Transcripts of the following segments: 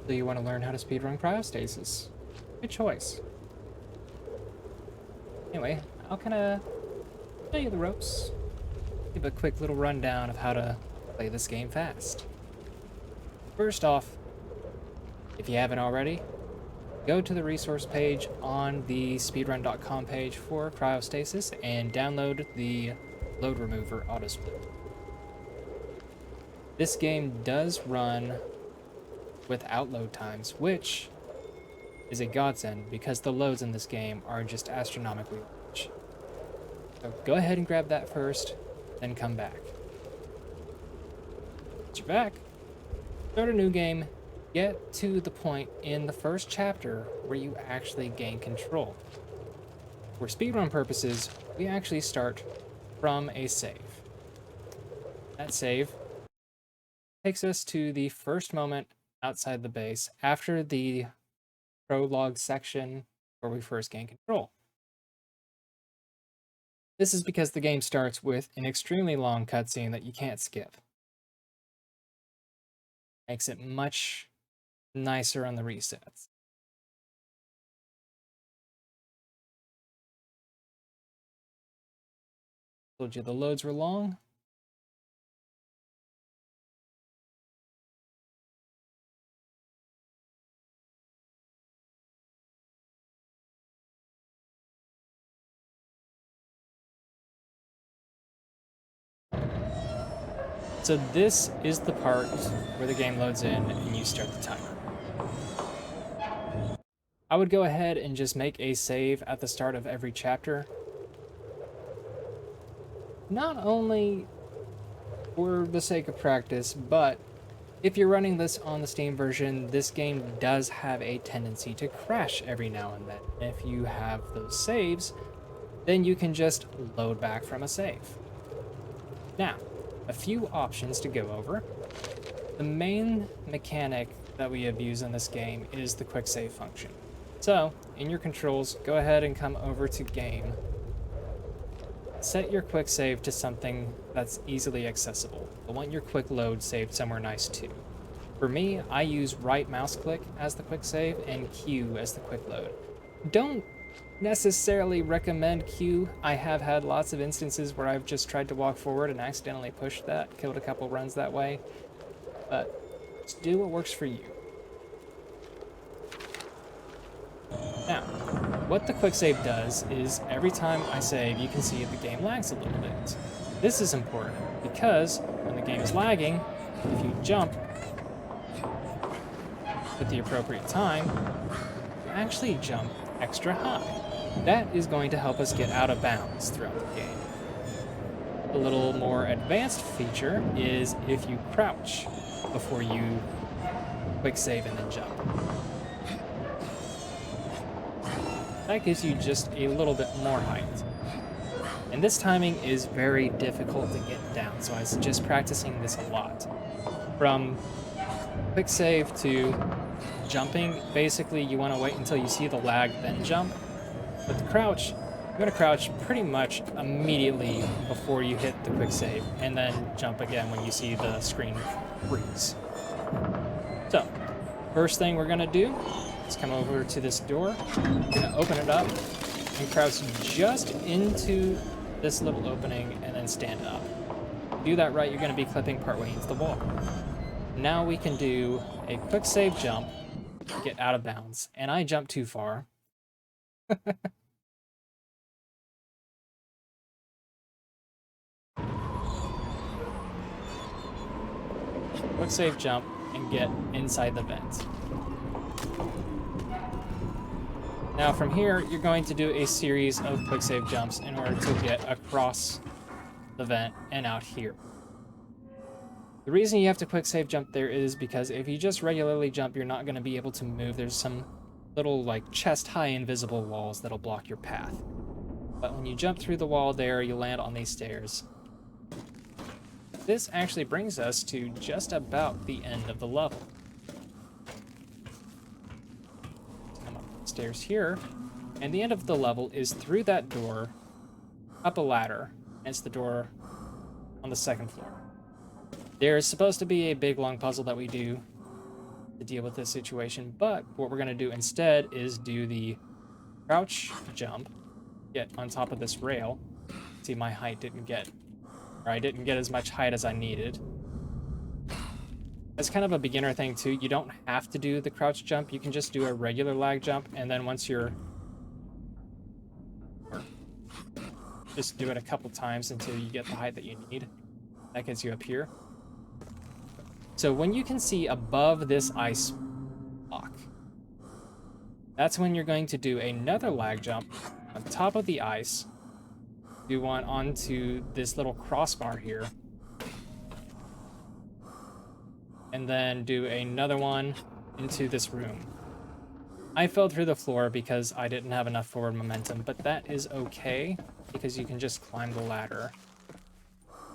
So you want to learn how to speedrun Cryostasis. Good choice. Anyway, I'll kind of show you the ropes. Give a quick little rundown of how to play this game fast. First off, if you haven't already, go to the resource page on the speedrun.com page for Cryostasis and download the load remover autosplit. This game does run without load times, which is a godsend because the loads in this game are just astronomically large. So go ahead and grab that first, then come back. Once you're back, start a new game, get to the point in the first chapter where you actually gain control. For speedrun purposes, we actually start from a save. That save takes us to the first moment outside the base after the prologue section where we first gain control. This is because the game starts with an extremely long cutscene that you can't skip. Makes it much nicer on the resets. Told you the loads were long. So this is the part where the game loads in and you start the timer. I would go ahead and just make a save at the start of every chapter. Not only for the sake of practice, but if you're running this on the Steam version, this game does have a tendency to crash every now and then. If you have those saves, then you can just load back from a save. Now, a few options to go over. The main mechanic that we abuse in this game is the quick save function. So, in your controls, go ahead and come over to Game. Set your quick save to something that's easily accessible. I want your quick load saved somewhere nice too. For me, I use right mouse click as the quick save and Q as the quick load. Don't necessarily recommend Q. I have had lots of instances where I've just tried to walk forward and accidentally pushed that, killed a couple runs that way, but just do what works for you. Now, what the quick save does is every time I save, you can see the game lags a little bit. This is important because when the game is lagging, if you jump at the appropriate time, you actually jump extra high. That is going to help us get out of bounds throughout the game. A little more advanced feature is if you crouch before you quick save and then jump. That gives you just a little bit more height. And this timing is very difficult to get down, so I suggest practicing this a lot. From quick save to jumping, basically you want to wait until you see the lag, then jump. With the crouch, you're going to crouch pretty much immediately before you hit the quick save, and then jump again when you see the screen freeze. So, first thing we're going to do is come over to this door. We're going to open it up and crouch just into this little opening and then stand up. If you do that right, you're going to be clipping partway into the wall. Now we can do a quick save jump, get out of bounds, and I jumped too far. Quick save jump and get inside the vent. Now from here, you're going to do a series of quick save jumps in order to get across the vent and out here. The reason you have to quick save jump there is because if you just regularly jump, you're not going to be able to move. There's some little like chest high invisible walls that'll block your path. But when you jump through the wall there, you land on these stairs. This actually brings us to just about the end of the level. Come up the stairs here, and the end of the level is through that door, up a ladder, and it's the door on the second floor. There's supposed to be a big long puzzle that we do to deal with this situation. But what we're going to do instead is do the crouch jump, get on top of this rail. See, my height didn't get, or I didn't get as much height as I needed. It's kind of a beginner thing too. You don't have to do the crouch jump. You can just do a regular lag jump, and then once you're, just do it a couple times until you get the height that you need. That gets you up here. So when you can see above this ice block, that's when you're going to do another lag jump on top of the ice. Do one onto this little crossbar here. And then do another one into this room. I fell through the floor because I didn't have enough forward momentum, but that is okay because you can just climb the ladder.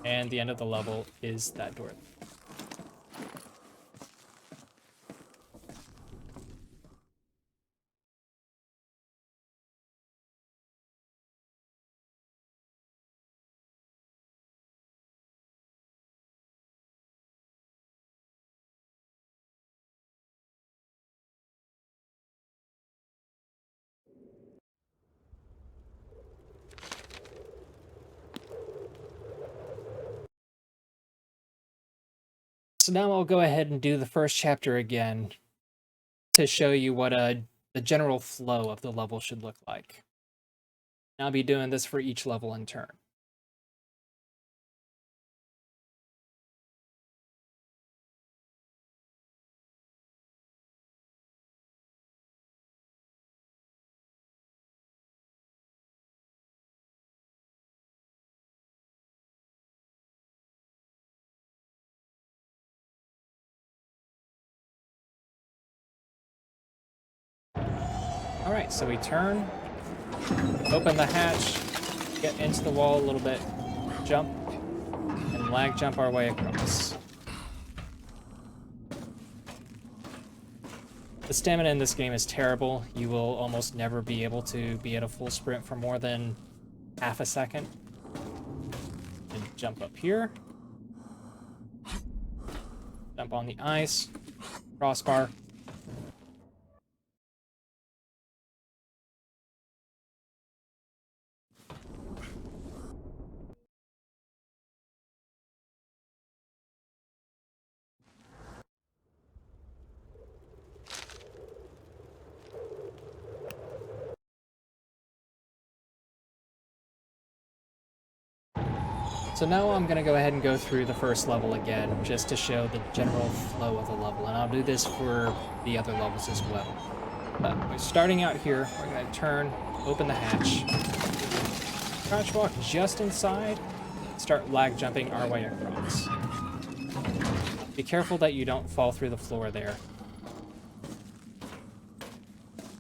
And the end of the level is that door. So now I'll go ahead and do the first chapter again to show you what the general flow of the level should look like. And I'll be doing this for each level in turn. Alright, so we turn, open the hatch, get into the wall a little bit, jump, and lag jump our way across. The stamina in this game is terrible. You will almost never be able to be at a full sprint for more than half a second. And jump up here. Jump on the ice, crossbar. So now I'm going to go ahead and go through the first level again, just to show the general flow of the level, and I'll do this for the other levels as well. But we're starting out here, we're going to turn, open the hatch, crouch walk just inside, start lag jumping our way across. Be careful that you don't fall through the floor there.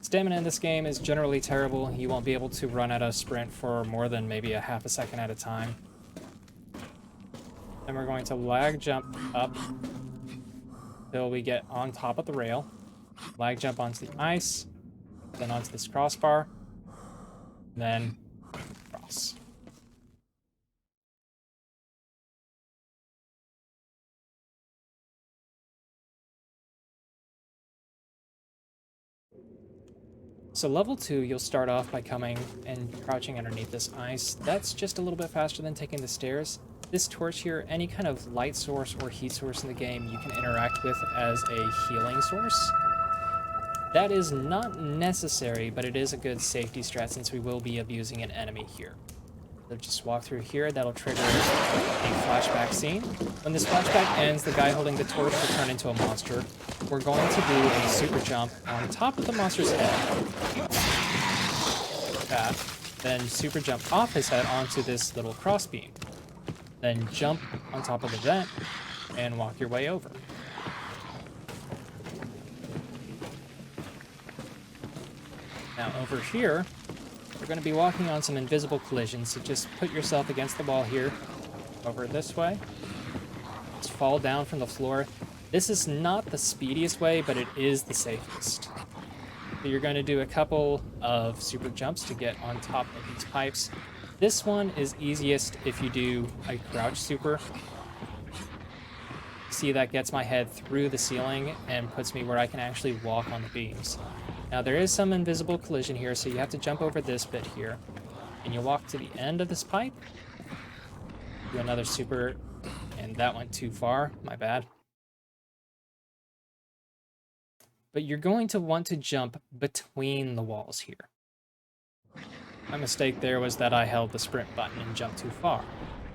Stamina in this game is generally terrible. You won't be able to run at a sprint for more than maybe a half a second at a time. Then we're going to lag jump up until we get on top of the rail. Lag jump onto the ice, then onto this crossbar, then cross. So level 2, you'll start off by coming and crouching underneath this ice. That's just a little bit faster than taking the stairs. This torch here, any kind of light source or heat source in the game, you can interact with as a healing source. That is not necessary, but it is a good safety strat since we will be abusing an enemy here. So just walk through here, that'll trigger a flashback scene. When this flashback ends, the guy holding the torch will turn into a monster. We're going to do a super jump on top of the monster's head. Like that. Then super jump off his head onto this little crossbeam. Then jump on top of the vent and walk your way over. Now over here, we're going to be walking on some invisible collisions, so just put yourself against the wall here, over this way. Just fall down from the floor. This is not the speediest way, but it is the safest. So you're going to do a couple of super jumps to get on top of these pipes. This one is easiest if you do a crouch super. see that gets my head through the ceiling and puts me where I can actually walk on the beams. Now there is some invisible collision here, so you have to jump over this bit here. And you walk to the end of this pipe. Do another super, and that went too far, my bad. But you're going to want to jump between the walls here. My mistake there was that I held the sprint button and jumped too far.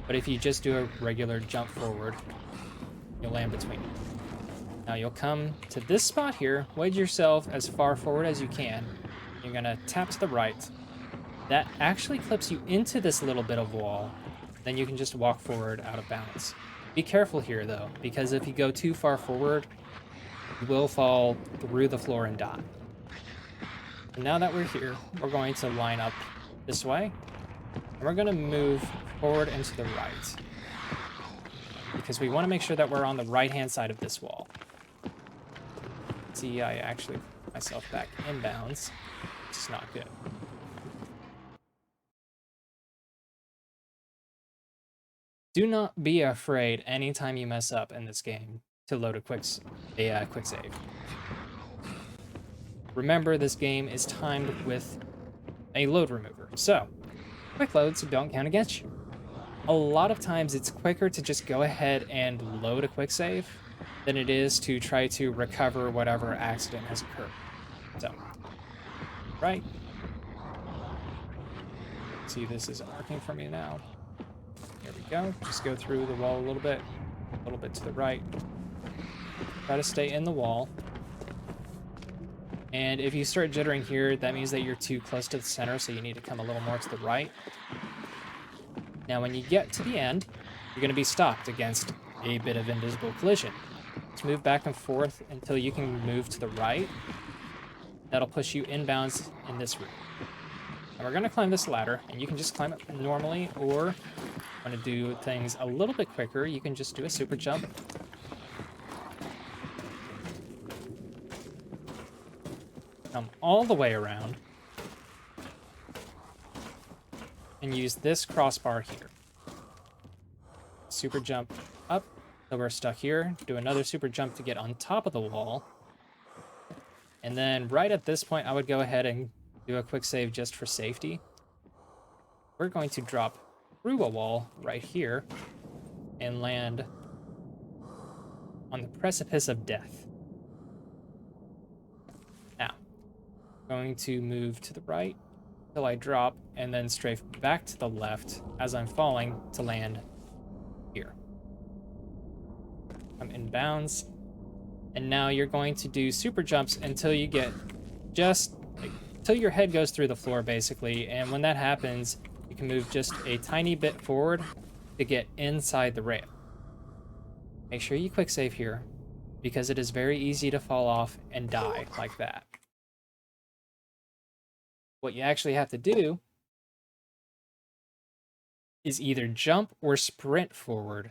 But if you just do a regular jump forward, you'll land between them. Now you'll come to this spot here, wedge yourself as far forward as you can. You're gonna tap to the right. That actually clips you into this little bit of wall. Then you can just walk forward out of bounds. Be careful here though, because if you go too far forward, you will fall through the floor and die. And now that we're here, we're going to line up this way, and we're gonna move forward and to the right. Because we want to make sure that we're on the right-hand side of this wall. See, I actually put myself back inbounds, which is not good. Do not be afraid anytime you mess up in this game to load a quick save. Remember, this game is timed with a load remover, so quick loads don't count against you. A lot of times it's quicker to just go ahead and load a quick save than it is to try to recover whatever accident has occurred. So, right. See, this isn't working for me now. Here we go. Just go through the wall a little bit to the right. Try to stay in the wall. And if you start jittering here, that means that you're too close to the center, so you need to come a little more to the right. Now, when you get to the end, you're going to be stopped against a bit of invisible collision. Just move back and forth until you can move to the right. That'll push you inbounds in this room. And we're going to climb this ladder, and you can just climb it normally, or if you want to do things a little bit quicker, you can just do a super jump. Come all the way around. And use this crossbar here. Super jump up, so we're stuck here. Do another super jump to get on top of the wall. And then right at this point, I would go ahead and do a quick save just for safety. We're going to drop through a wall right here and land on the precipice of death. Now, going to move to the right until I drop, and then strafe back to the left as I'm falling to land here. I'm in bounds, and now you're going to do super jumps until you get just until your head goes through the floor, basically. And when that happens, you can move just a tiny bit forward to get inside the rail. Make sure you quick save here, because it is very easy to fall off and die like that. What you actually have to do is either jump or sprint forward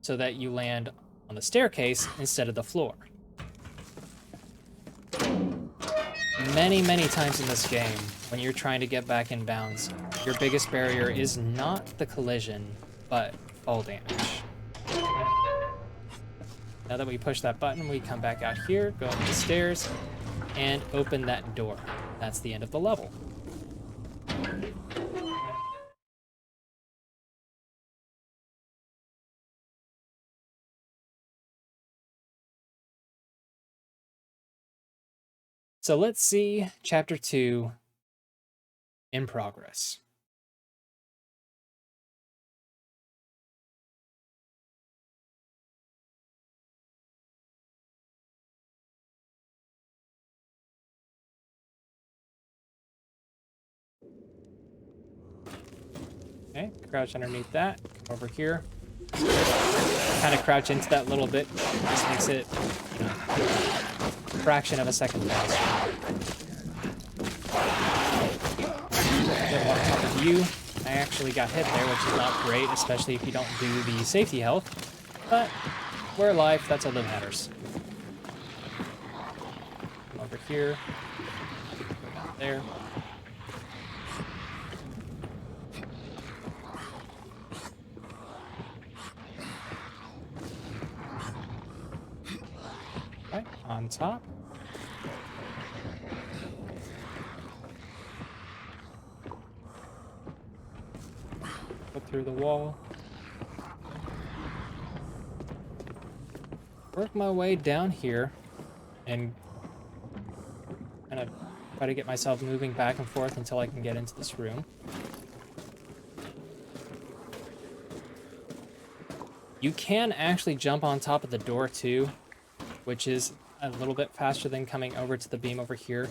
so that you land on the staircase instead of the floor. Many, many times in this game, when you're trying to get back in bounds, your biggest barrier is not the collision, but fall damage. Now that we push that button, we come back out here, go up the stairs, and open that door. That's the end of the level. So let's see Chapter 2 in progress. Okay, crouch underneath that, come over here. Kind of crouch into that little bit, just makes it a fraction of a second faster. Get on top of you. I actually got hit there, which is not great, especially if you don't do the safety health. But we're alive, that's all that matters. Come over here. Go down there. on top. Put through the wall. Work my way down here and kind of try to get myself moving back and forth until I can get into this room. You can actually jump on top of the door too, which is a little bit faster than coming over to the beam over here,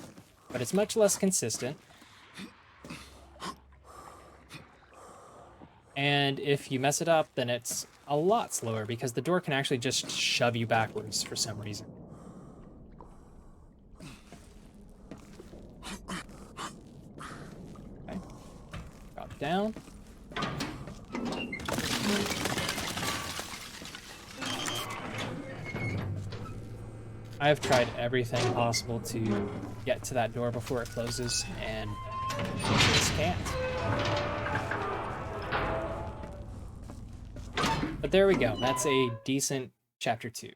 but it's much less consistent. And if you mess it up, then it's a lot slower because the door can actually just shove you backwards for some reason. Okay. Drop down. I've tried everything possible to get to that door before it closes, and I just can't. But there we go. That's a decent chapter 2.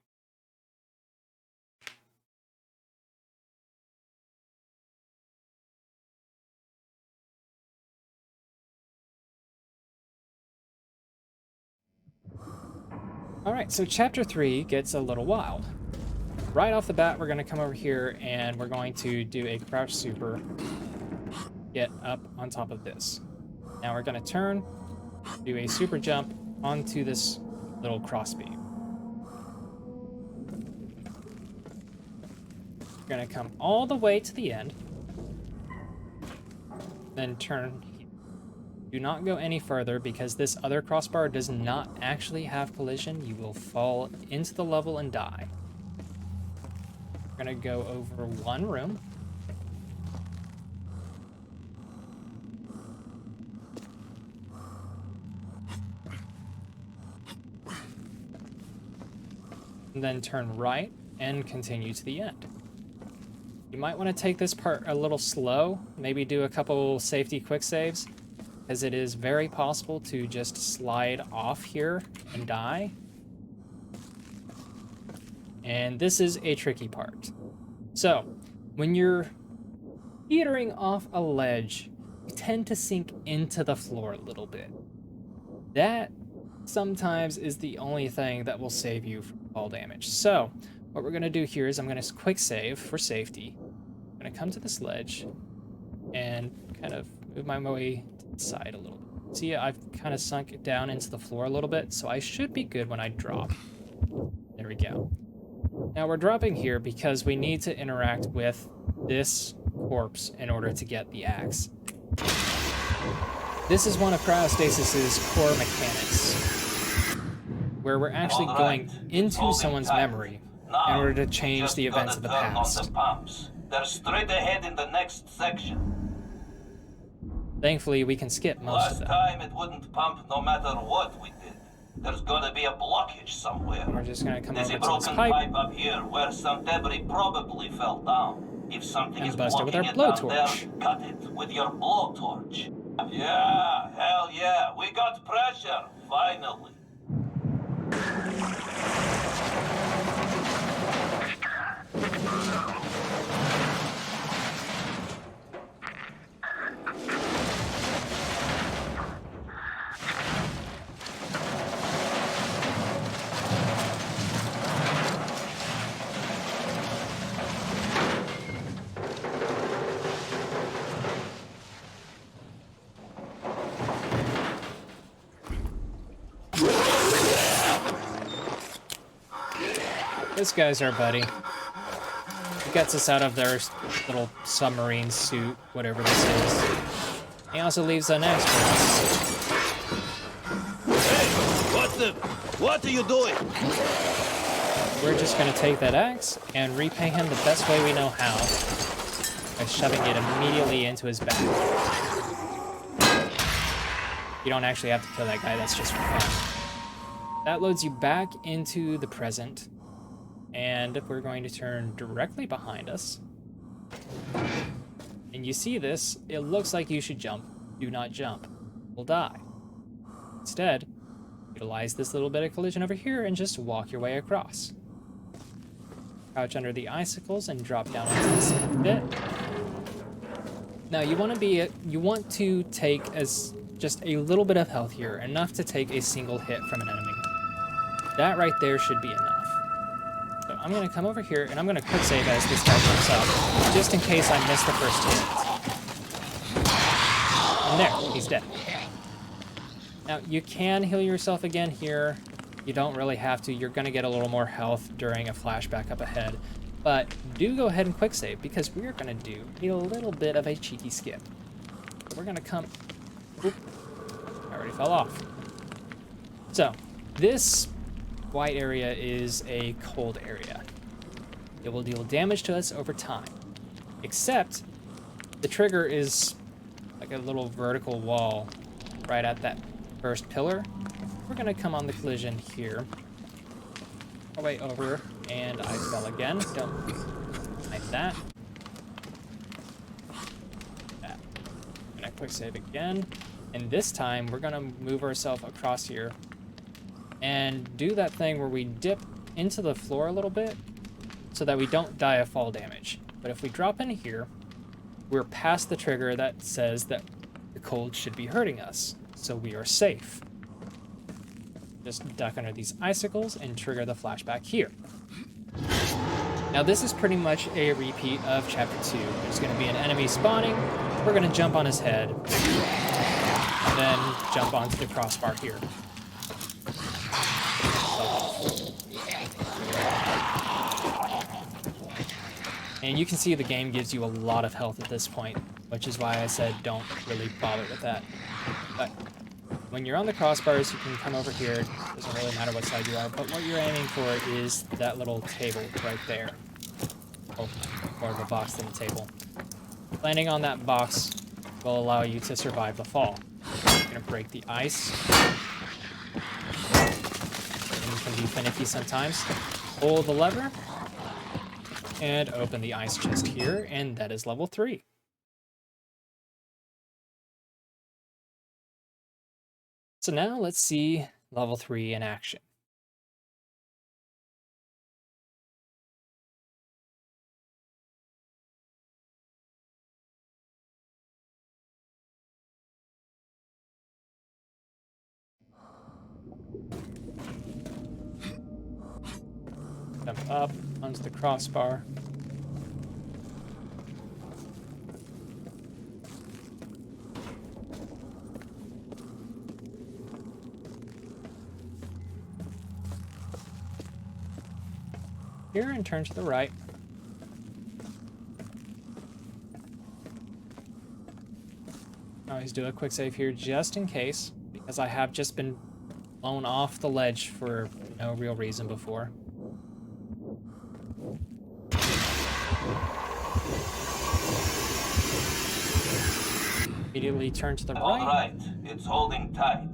Alright, so chapter 3 gets a little wild. Right off the bat, we're going to come over here and we're going to do a crouch super, get up on top of this. Now we're going to turn, do a super jump onto this little crossbeam. We're going to come all the way to the end, then turn here. Do not go any further because this other crossbar does not actually have collision. You will fall into the level and die. We're gonna go over one room. And then turn right and continue to the end. You might want to take this part a little slow, maybe do a couple safety quick saves, as it is very possible to just slide off here and die. And this is a tricky part. So, when you're teetering off a ledge, you tend to sink into the floor a little bit. That sometimes is the only thing that will save you from fall damage. So, what we're going to do here is I'm going to quick save for safety. I'm going to come to this ledge and kind of move my way to the side a little bit. See, I've kind of sunk down into the floor a little bit, so I should be good when I drop. There we go. Now we're dropping here because we need to interact with this corpse in order to get the axe. This is one of Cryostasis's core mechanics, where we're actually going into someone's memory in order to change the events of the past. They're straight ahead in the next section. Thankfully, we can skip most of them. Last time it wouldn't pump no matter what we did. There's gonna be a blockage somewhere. We're just gonna come There's over a to this broken pipe. up here where some debris probably fell down. If something And is bust it with blocking our it down blowtorch. there, cut it with your blowtorch. Yeah, hell yeah, we got pressure, finally. This guy's our buddy. He gets us out of their little submarine suit, whatever this is. He also leaves an axe for us. Hey, what are you doing? We're just gonna take that axe and repay him the best way we know how, by shoving it immediately into his back. You don't actually have to kill that guy, that's just for fun. That loads you back into the present. And we're going to turn directly behind us. And you see this, it looks like you should jump. Do not jump. You'll die. Instead, utilize this little bit of collision over here and just walk your way across. Crouch under the icicles and drop down onto this bit. Now you want to take just a little bit of health here, enough to take a single hit from an enemy. That right there should be enough. So I'm gonna come over here and I'm gonna quick save as this guy jumps up, just in case I miss the first hit. And there, he's dead. Now you can heal yourself again here. You don't really have to. You're gonna get a little more health during a flashback up ahead. But do go ahead and quick save because we're gonna do a little bit of a cheeky skip. We're gonna come, oop, I already fell off. So this white area is a cold area. It will deal damage to us over time, except the trigger is like a little vertical wall right at that first pillar. We're gonna come on the collision here, all the way over, and I fell again. Don't like that. I'm gonna quick save again, and this time we're gonna move ourselves across here and do that thing where we dip into the floor a little bit so that we don't die of fall damage. But if we drop in here, we're past the trigger that says that the cold should be hurting us, so we are safe. Just duck under these icicles and trigger the flashback here. Now this is pretty much a repeat of Chapter 2. There's going to be an enemy spawning, we're going to jump on his head, and then jump onto the crossbar here. And you can see the game gives you a lot of health at this point, which is why I said don't really bother with that. But when you're on the crossbars, you can come over here. It doesn't really matter what side you are, but what you're aiming for is that little table right there. Oh, more of a box than a table. Landing on that box will allow you to survive the fall. You're gonna break the ice. And you can be finicky sometimes. Pull the lever and open the ice chest here, and that is level 3. So now let's see level 3 in action. Jump up onto the crossbar. Here and turn to the right. Always do a quick save here just in case, because I have just been blown off the ledge for no real reason before. Immediately turn to the right. All right, it's holding tight.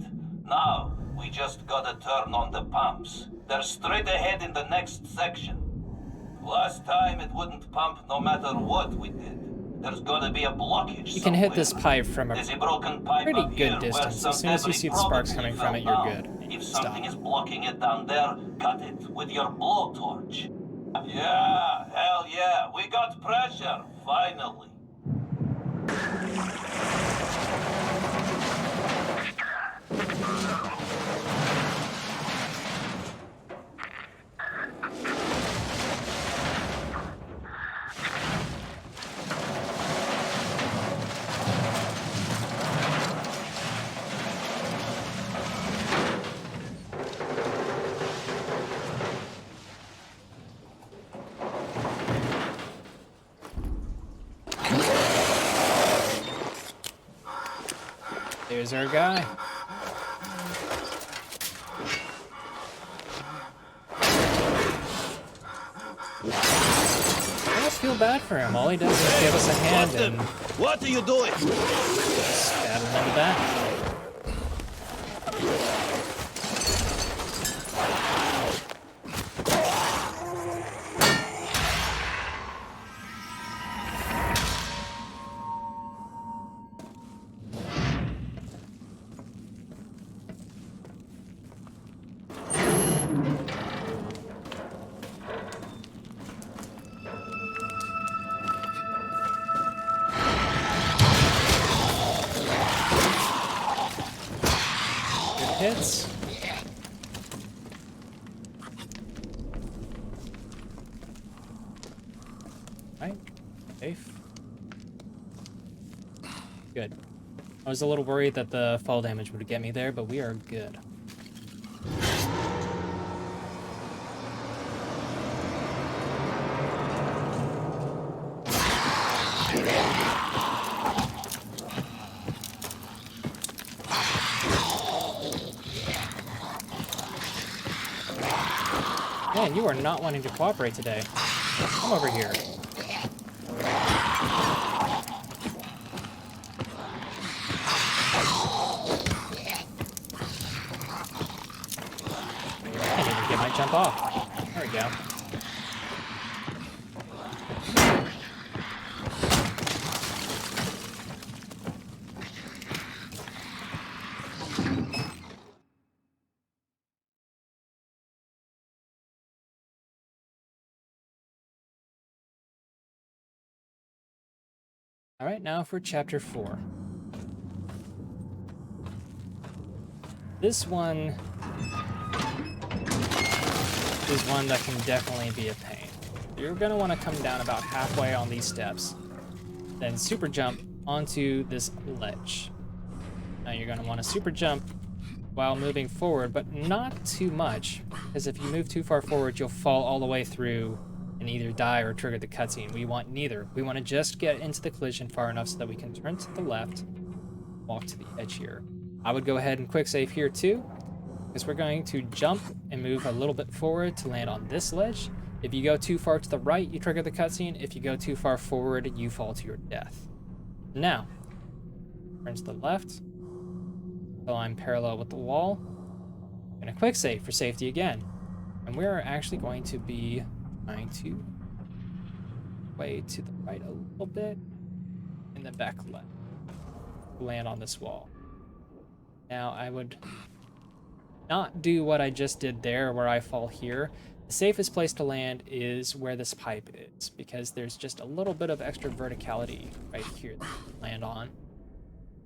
Now, we just gotta turn on the pumps. They're straight ahead in the next section. Last time it wouldn't pump no matter what we did. There's gotta be a blockage You can hit somewhere. this pipe from a There's a broken pipe pretty up here good where distance. some As soon as you debris see the sparks probably coming from it, fell you're down. good. If Stop. something is blocking it down there, cut it with your blowtorch. Yeah, hell yeah, we got pressure, finally. There's our guy. I almost feel bad for him. All he does is give us a hand and What are you doing? stab him in the back. hits. Right, safe. Good. I was a little worried that the fall damage would get me there, but we are good. Man, you are not wanting to cooperate today. Come over here. I can't even get my jump off. There we go. All right, now for chapter 4. This one is one that can definitely be a pain. You're gonna want to come down about halfway on these steps, then super jump onto this ledge. Now you're gonna want to super jump while moving forward, but not too much, because if you move too far forward, you'll fall all the way through and either die or trigger the cutscene. We want neither. We want to just get into the collision far enough so that we can turn to the left, walk to the edge here. I would go ahead and quick save here too, because we're going to jump and move a little bit forward to land on this ledge. If you go too far to the right, you trigger the cutscene. If you go too far forward, you fall to your death. Now, turn to the left, so I'm parallel with the wall. I'm gonna quick save for safety again. And we're actually going to be trying to way to the right a little bit and then back left. Land on this wall. Now I would not do what I just did there where I fall here. The safest place to land is where this pipe is, because there's just a little bit of extra verticality right here that you can land on.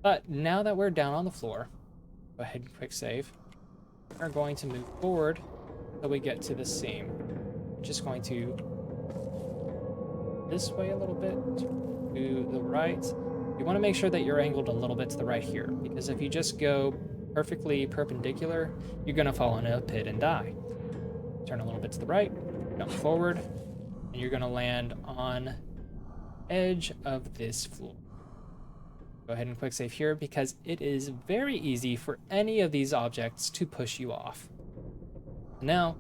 But now that we're down on the floor, go ahead and quick save. We're going to move forward until we get to the seam. I'm just going to this way a little bit to the right. You want to make sure that you're angled a little bit to the right here, because if you just go perfectly perpendicular, you're going to fall in a pit and die. Turn a little bit to the right, jump forward, and you're going to land on edge of this floor. Go ahead and quick save here, because it is very easy for any of these objects to push you off. Now,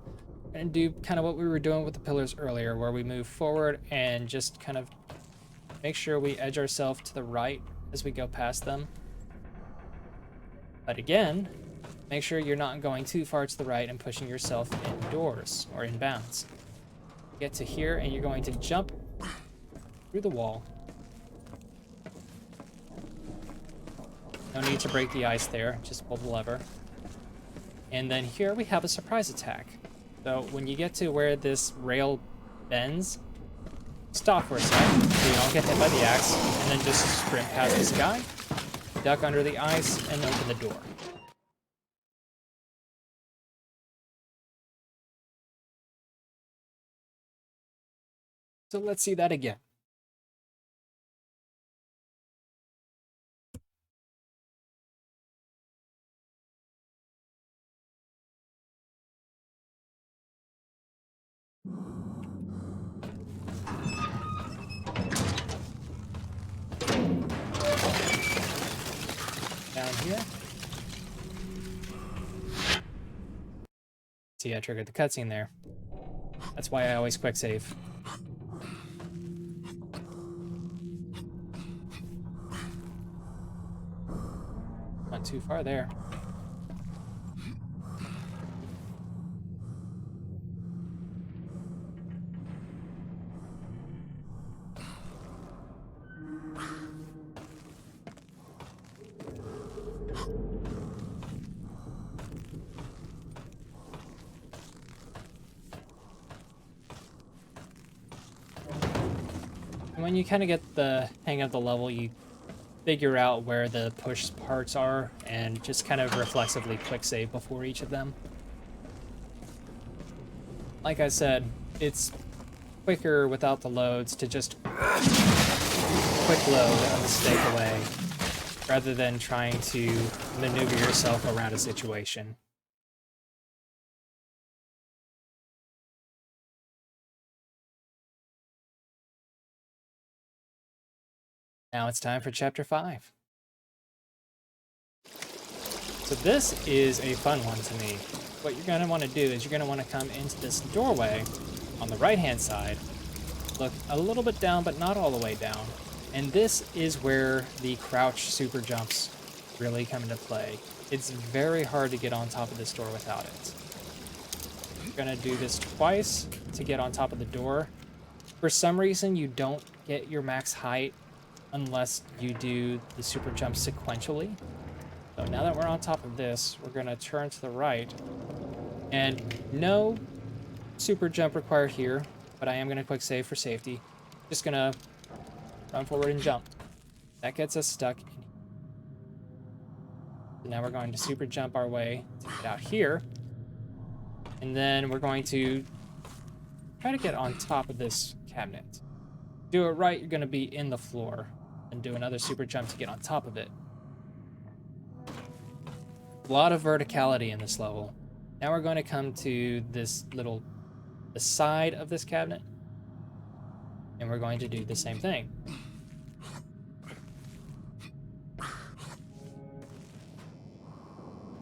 I'm going to do kind of what we were doing with the pillars earlier, where we move forward and just kind of make sure we edge ourselves to the right as we go past them. But again, make sure you're not going too far to the right and pushing yourself indoors or inbounds. Get to here and you're going to jump through the wall. No need to break the ice there, just pull the lever. And then here we have a surprise attack. So when you get to where this rail bends, stop for a second so you don't get hit by the axe, and then just sprint past this guy, duck under the ice, and open the door. So let's see that again. Down here. See, I triggered the cutscene there. That's why I always quick save. Not too far there. And when you kind of get the hang of the level, you figure out where the push parts are and just kind of reflexively quick save before each of them. Like I said, it's quicker without the loads to just quick load a mistake away rather than trying to maneuver yourself around a situation. Now it's time for Chapter 5. So this is a fun one to me. What you're going to want to do is you're going to want to come into this doorway on the right-hand side, look a little bit down, but not all the way down. And this is where the crouch super jumps really come into play. It's very hard to get on top of this door without it. You're going to do this twice to get on top of the door. For some reason, you don't get your max height unless you do the super jump sequentially. So now that we're on top of this, we're going to turn to the right. And no super jump required here, but I am going to quick save for safety. Just going to run forward and jump. That gets us stuck in here. So now we're going to super jump our way to get out here. And then we're going to try to get on top of this cabinet. Do it right, you're going to be in the floor. And do another super jump to get on top of it. A lot of verticality in this level. Now we're going to come to this little, the side of this cabinet. And we're going to do the same thing.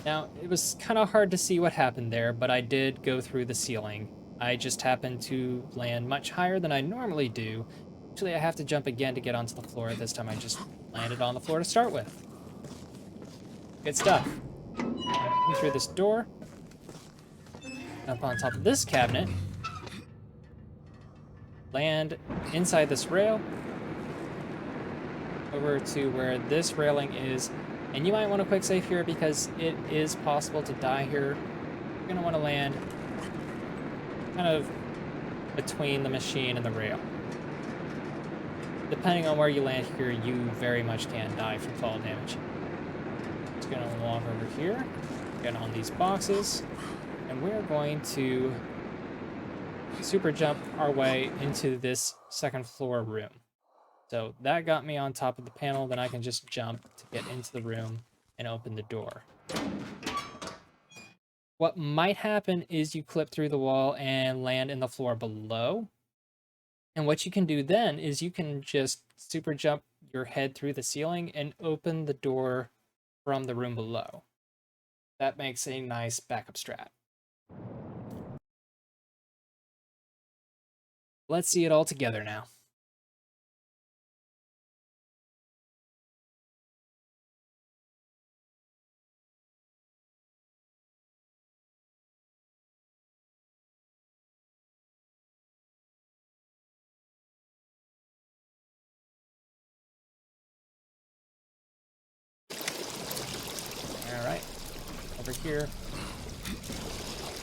Now, it was kind of hard to see what happened there, but I did go through the ceiling. I just happened to land much higher than I normally do. Actually, I have to jump again to get onto the floor. This time I just landed on the floor to start with. Good stuff. Come through this door. Up on top of this cabinet. Land inside this rail. Over to where this railing is. And you might want to quick save here because it is possible to die here. You're going to want to land kind of between the machine and the rail. Depending on where you land here, you very much can die from fall damage. Just going to walk over here, get on these boxes, and we're going to super jump our way into this second floor room. So that got me on top of the panel, then I can just jump to get into the room and open the door. What might happen is you clip through the wall and land in the floor below. And what you can do then is you can just super jump your head through the ceiling and open the door from the room below. That makes a nice backup strat. Let's see it all together now. Alright, over here.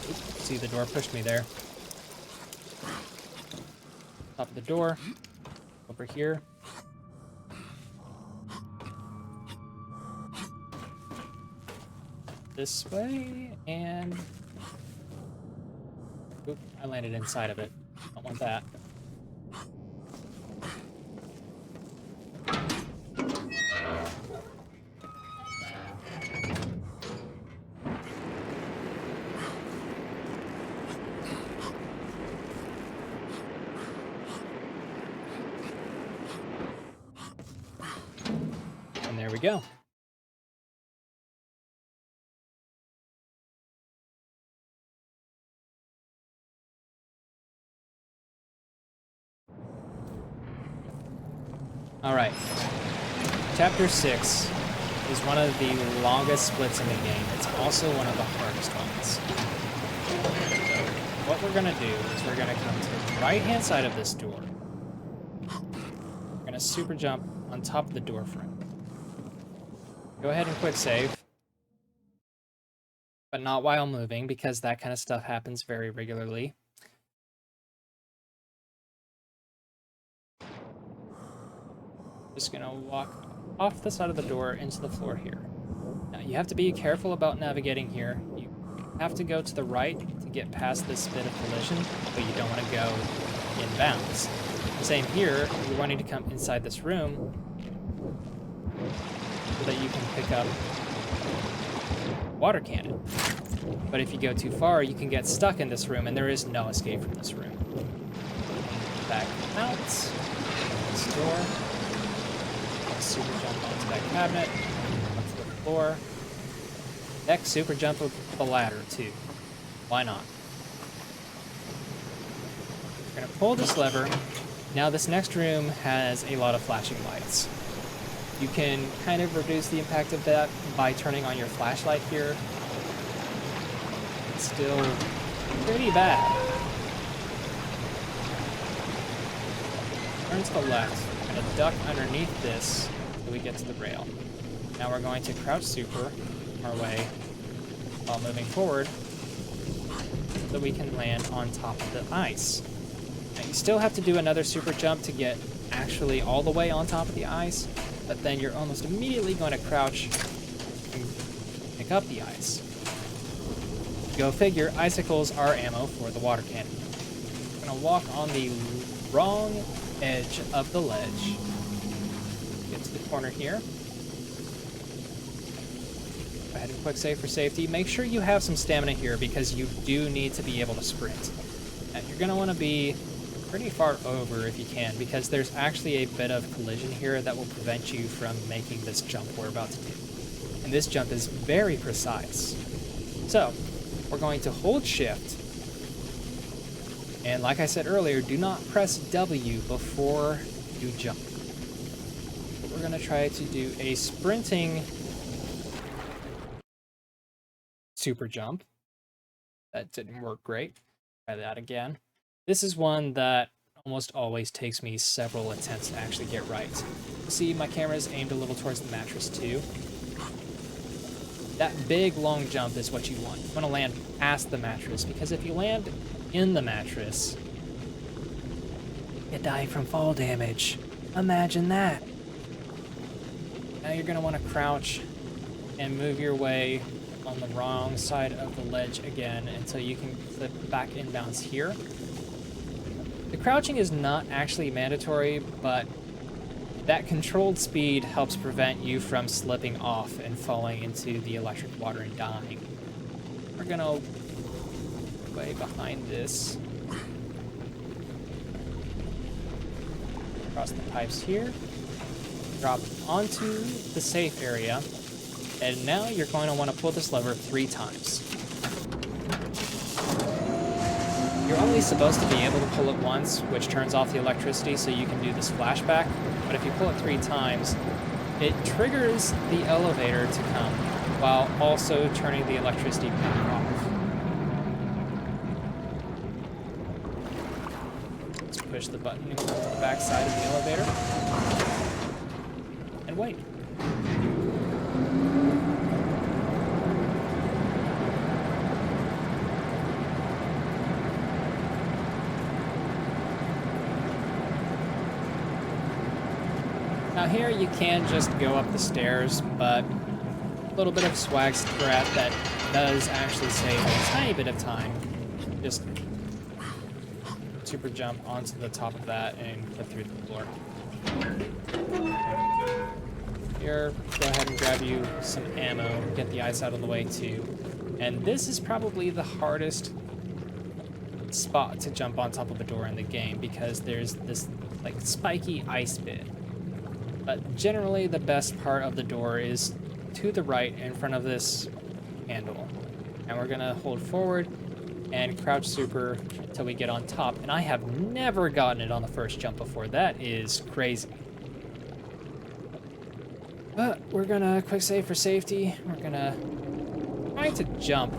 Oops, see, the door pushed me there. Top of the door. Over here. This way, and... Oop, I landed inside of it. Don't want that. And there we go. All right. Chapter 6 is one of the longest splits in the game. It's also one of the hardest ones. So what we're going to do is we're going to come to the right-hand side of this door. We're going to super jump on top of the door frame. Go ahead and quick save. But not while moving, because that kind of stuff happens very regularly. Just gonna walk off the side of the door into the floor here. Now, you have to be careful about navigating here. You have to go to the right to get past this bit of collision, but you don't want to go inbounds. Same here, you're wanting to come inside this room so that you can pick up water cannon. But if you go too far, you can get stuck in this room, and there is no escape from this room. Back out. This door. Super jump onto that cabinet. Onto the floor. Heck, super jump with the ladder, too. Why not? We're going to pull this lever. Now, this next room has a lot of flashing lights. You can kind of reduce the impact of that by turning on your flashlight here. It's still pretty bad. Turn to the left. We're going to duck underneath this until we get to the rail. Now we're going to crouch super our way while moving forward so that we can land on top of the ice. Now you still have to do another super jump to get actually all the way on top of the ice, but then you're almost immediately going to crouch and pick up the ice. Go figure, icicles are ammo for the water cannon. I'm going to walk on the wrong edge of the ledge. Get to the corner here. Go ahead and quick save for safety. Make sure you have some stamina here because you do need to be able to sprint. And you're going to want to be pretty far over if you can, because there's actually a bit of collision here that will prevent you from making this jump we're about to do. And this jump is very precise. So, we're going to hold shift, and like I said earlier, do not press W before you jump. We're going to try to do a sprinting super jump. That didn't work great. Try that again. This is one that almost always takes me several attempts to actually get right. See, my camera is aimed a little towards the mattress too. That big long jump is what you want. You want to land past the mattress, because if you land in the mattress, you die from fall damage. Imagine that. Now you're going to want to crouch and move your way on the wrong side of the ledge again until you can flip back inbounds here. The crouching is not actually mandatory, but that controlled speed helps prevent you from slipping off and falling into the electric water and dying. We're gonna way behind this. Cross the pipes here. Drop onto the safe area. And now you're going to want to pull this lever 3 times. You're only supposed to be able to pull it once, which turns off the electricity so you can do this flashback. But if you pull it 3 times, it triggers the elevator to come while also turning the electricity back off. Let's push the button on the back side of the elevator. And wait. Now here you can just go up the stairs, but a little bit of swag strat that does actually save a tiny bit of time. Just super jump onto the top of that and clip through the floor. Here, go ahead and grab you some ammo, get the ice out of the way too. And this is probably the hardest spot to jump on top of a door in the game because there's this like spiky ice bit. But generally the best part of the door is to the right in front of this handle. And we're gonna hold forward and crouch super until we get on top. And I have never gotten it on the first jump before. That is crazy. But we're gonna quick save for safety. We're gonna try to jump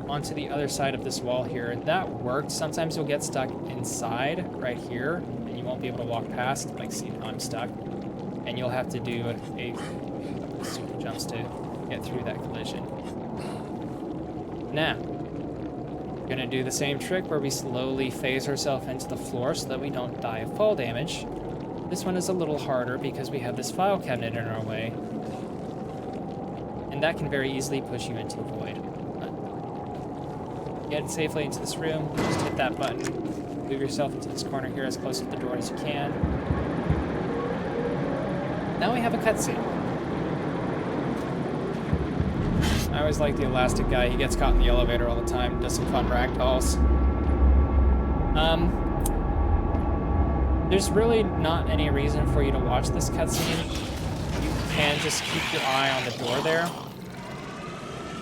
onto the other side of this wall here. That worked. Sometimes you'll get stuck inside right here and you won't be able to walk past. Like, see, now I'm stuck. And you'll have to do a super jumps to get through that collision. Now, we're gonna do the same trick where we slowly phase ourselves into the floor so that we don't die of fall damage. This one is a little harder because we have this file cabinet in our way. And that can very easily push you into a void. Get safely into this room, just hit that button. Move yourself into this corner here as close to the door as you can. Now we have a cutscene. I always like the elastic guy. He gets caught in the elevator all the time. Does some fun ragdolls. There's really not any reason for you to watch this cutscene. You can just keep your eye on the door there.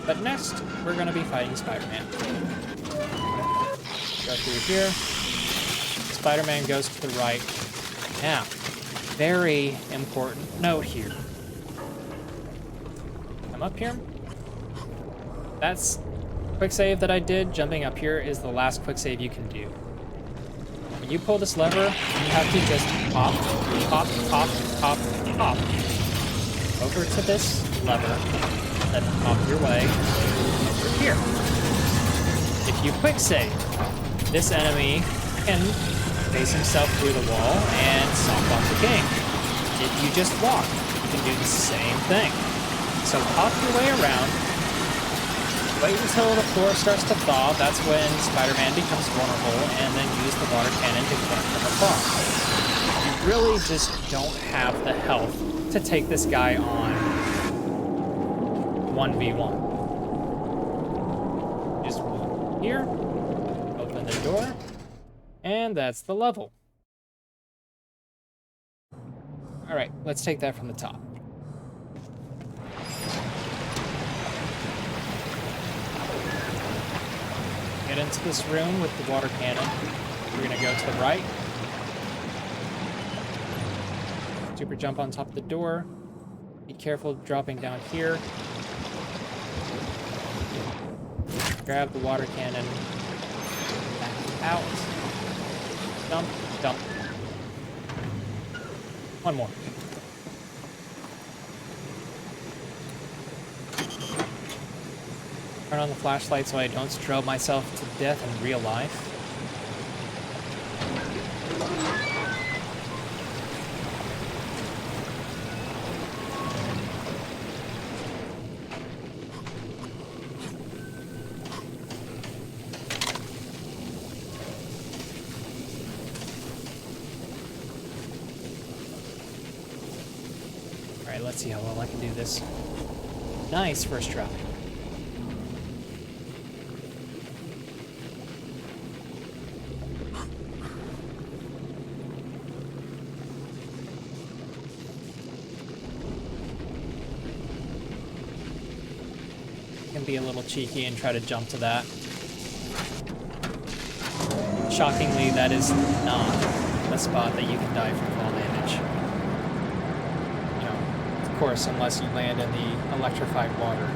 But next, we're going to be fighting Spider-Man. Go through here. Spider-Man goes to the right. Now, very important note here. I'm up here. That's quick save that I did. Jumping up here is the last quick save you can do. When you pull this lever, you have to just pop, pop, pop, pop, pop over to this lever, then pop your way over here. If you quick save, this enemy can face himself through the wall and stomp off the game. If you just walk, you can do the same thing. So pop your way around. Wait until the floor starts to thaw. That's when Spider-Man becomes vulnerable, and then use the water cannon to kick him apart. You really just don't have the health to take this guy on 1v1. Just walk here, open the door, and that's the level. Alright, let's take that from the top. Get into this room with the water cannon. We're gonna go to the right. Super jump on top of the door. Be careful dropping down here. Grab the water cannon. Back out. Dump, dump. One more. Turn on the flashlight so I don't strobe myself to death in real life. Alright, let's see how well I can do this. Nice first try. Be a little cheeky and try to jump to that. Shockingly, that is not a spot that you can die from fall damage. You know, of course, unless you land in the electrified water.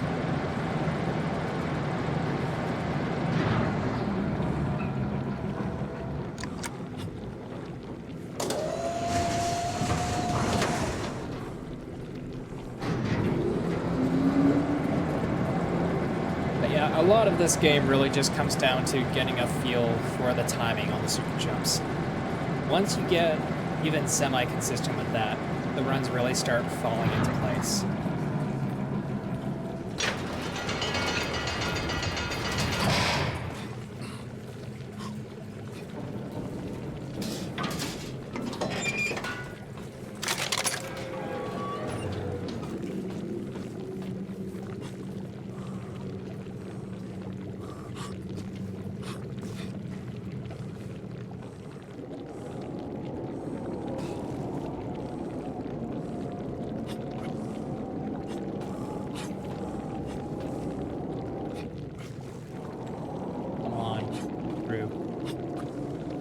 A lot of this game really just comes down to getting a feel for the timing on the super jumps. Once you get even semi-consistent with that, the runs really start falling into place.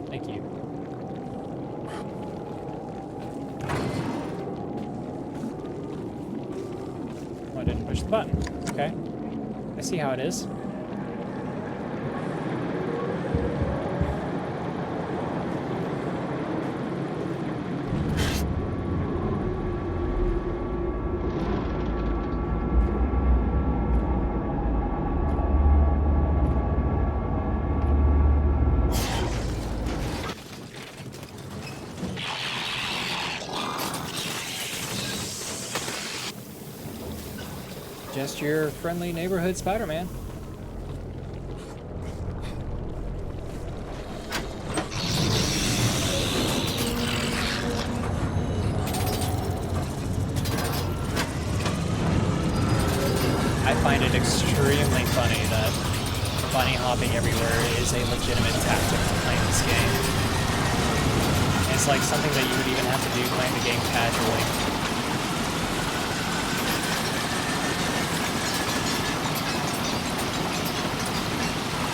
Thank you. Oh, I didn't push the button. Okay. I see how it is. just your friendly neighborhood Spider-Man. I find it extremely funny that bunny hopping everywhere is a legitimate tactic to play this game. It's like something that you would even have to do playing the game casually.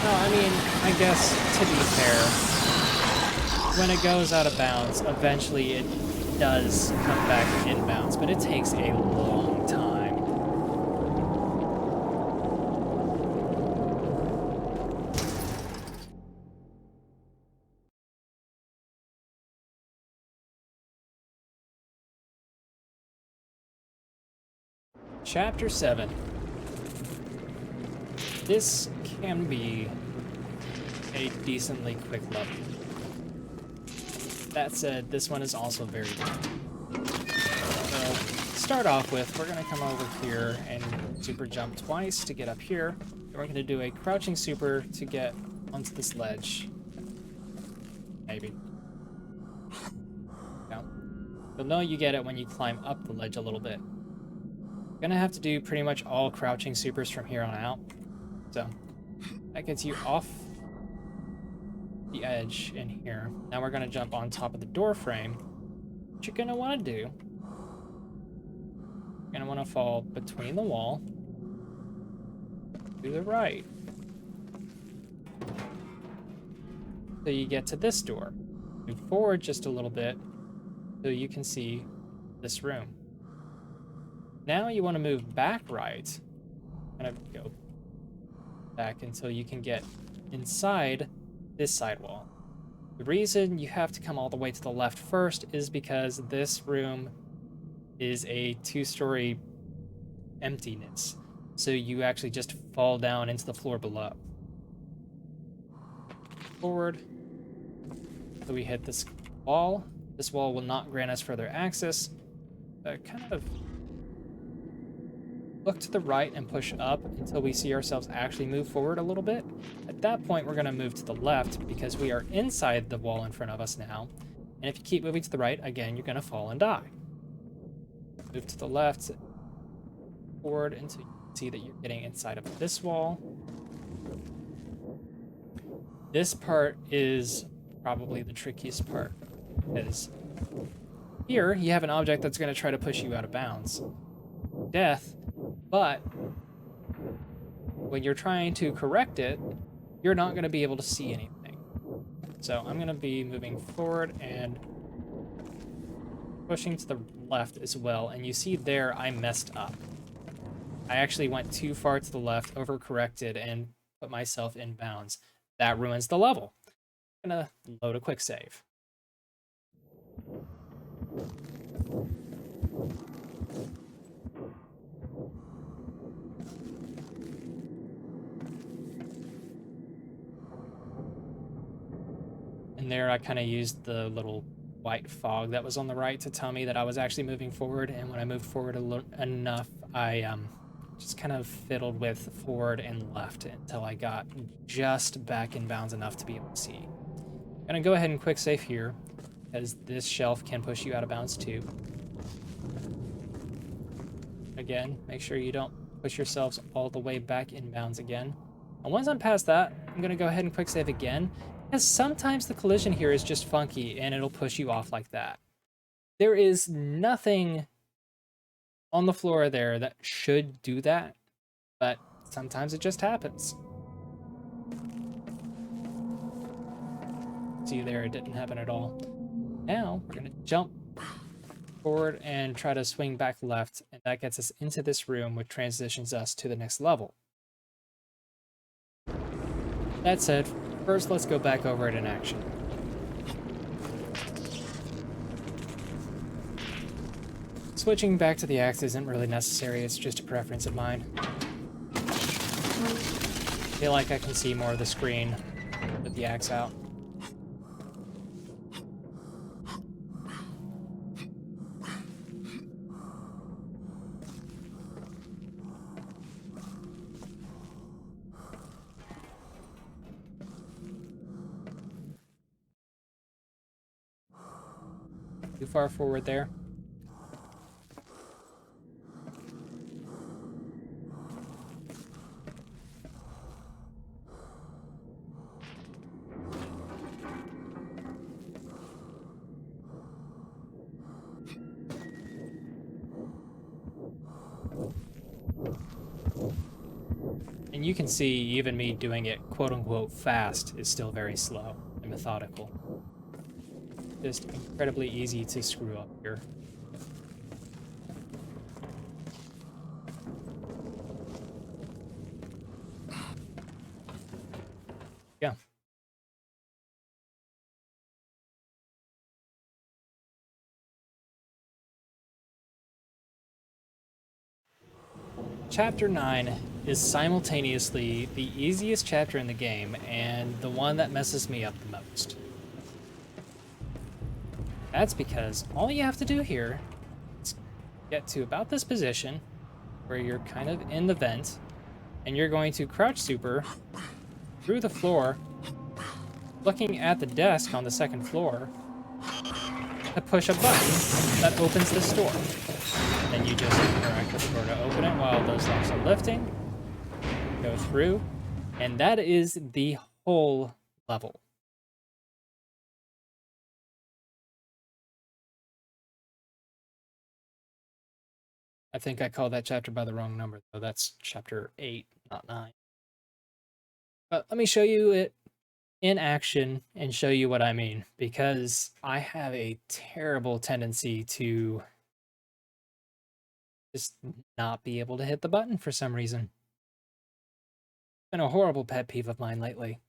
No, I mean, I guess, to be fair, when it goes out of bounds, eventually it does come back inbounds, but it takes a long time. Chapter 7. This can be a decently quick level. That said, this one is also very long. So, start off with, we're going to come over here and super jump twice to get up here. And we're going to do a crouching super to get onto this ledge. Maybe. No. You'll know you get it when you climb up the ledge a little bit. Gonna have to do pretty much all crouching supers from here on out. So that gets you off the edge in here. Now we're gonna jump on top of the door frame. What you're gonna wanna do, you're gonna wanna fall between the wall to the right. So you get to this door. Move forward just a little bit so you can see this room. Now you want to move back right, kind of go back until you can get inside this sidewall. The reason you have to come all the way to the left first is because this room is a 2-story emptiness, so you actually just fall down into the floor below. Forward, so we hit this wall. This wall will not grant us further access. Kind of look to the right and push up until we see ourselves actually move forward a little bit. At that point, we're going to move to the left because we are inside the wall in front of us now. And if you keep moving to the right, again, you're going to fall and die. Move to the left, forward until you see that you're getting inside of this wall. This part is probably the trickiest part, because here you have an object that's going to try to push you out of bounds. Death. But when you're trying to correct it, you're not going to be able to see anything. So I'm going to be moving forward and pushing to the left as well. And you see there, I messed up. I actually went too far to the left, overcorrected, and put myself in bounds. That ruins the level. I'm going to load a quick save. And there I kind of used the little white fog that was on the right to tell me that I was actually moving forward, and when I moved forward enough, I just kind of fiddled with forward and left until I got just back in bounds enough to be able to see. I'm gonna go ahead and quick save here, because this shelf can push you out of bounds too. Again, make sure you don't push yourselves all the way back in bounds again. And once I'm past that, I'm gonna go ahead and quick save again, because sometimes the collision here is just funky and it'll push you off like that. There is nothing on the floor there that should do that, but sometimes it just happens. See there, it didn't happen at all. Now we're gonna jump forward and try to swing back left, and that gets us into this room, which transitions us to the next level. That said, first let's go back over it in action. Switching back to the axe isn't really necessary, it's just a preference of mine. I feel like I can see more of the screen with the axe out. Too far forward there. And you can see even me doing it quote-unquote fast is still very slow and methodical. Just incredibly easy to screw up here. Yeah. Chapter 9 is simultaneously the easiest chapter in the game and the one that messes me up the most. That's because all you have to do here is get to about this position where you're kind of in the vent, and you're going to crouch super through the floor, looking at the desk on the second floor, to push a button that opens this door. Then you just interact with the door to open it while those locks are lifting, go through, and that is the whole level. I think I called that chapter by the wrong number, though. That's chapter 8, not 9. But let me show you it in action and show you what I mean, because I have a terrible tendency to just not be able to hit the button for some reason. It's been a horrible pet peeve of mine lately.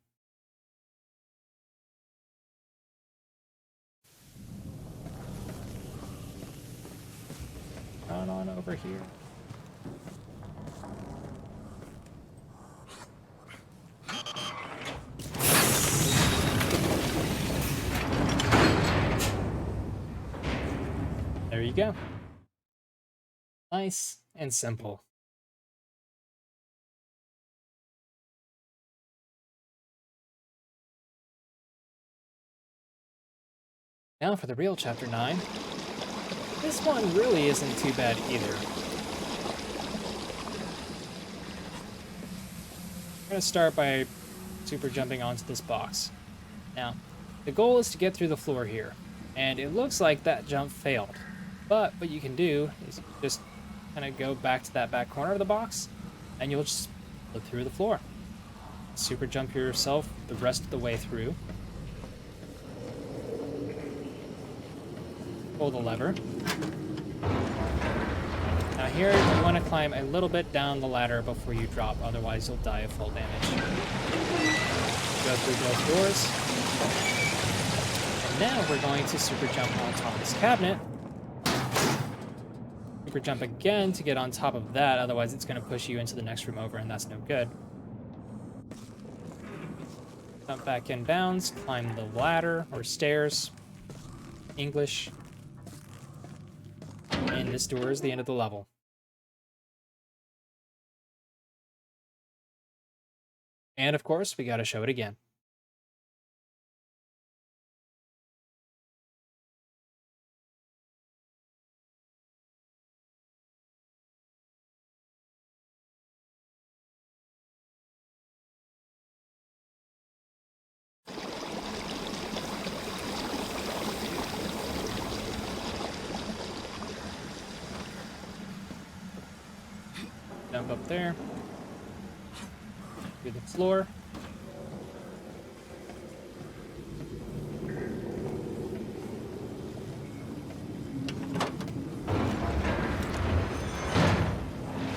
On over here. There you go. Nice and simple. Now for the real chapter 9. This one really isn't too bad either. I'm going to start by super jumping onto this box. Now, the goal is to get through the floor here, and it looks like that jump failed. But what you can do is just kind of go back to that back corner of the box, and you'll just flip through the floor. Super jump yourself the rest of the way through. Pull the lever. Now here, you want to climb a little bit down the ladder before you drop, otherwise you'll die of fall damage. Go through both doors. And now we're going to super jump on top of this cabinet. Super jump again to get on top of that, otherwise it's going to push you into the next room over, and that's no good. Jump back in bounds, climb the ladder, or stairs. English. And this door is the end of the level. And of course, we gotta show it again. Jump up there. Through the floor.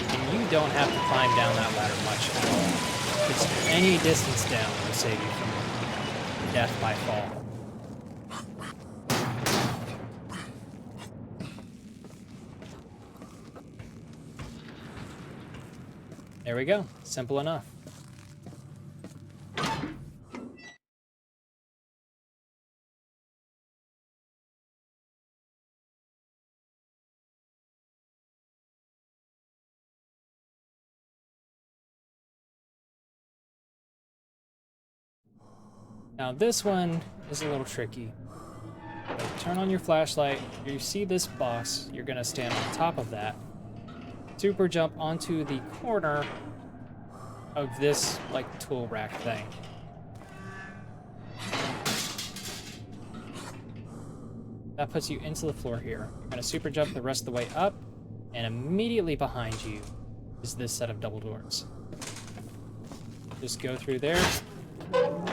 And you don't have to climb down that ladder much at all. Just any distance down will save you from death by fall. There we go. Simple enough. Now this one is a little tricky. So turn on your flashlight. You see this box, you're gonna stand on top of that. Super jump onto the corner of this, like, tool rack thing. That puts you into the floor here. You're gonna super jump the rest of the way up, and immediately behind you is this set of double doors. Just go through there.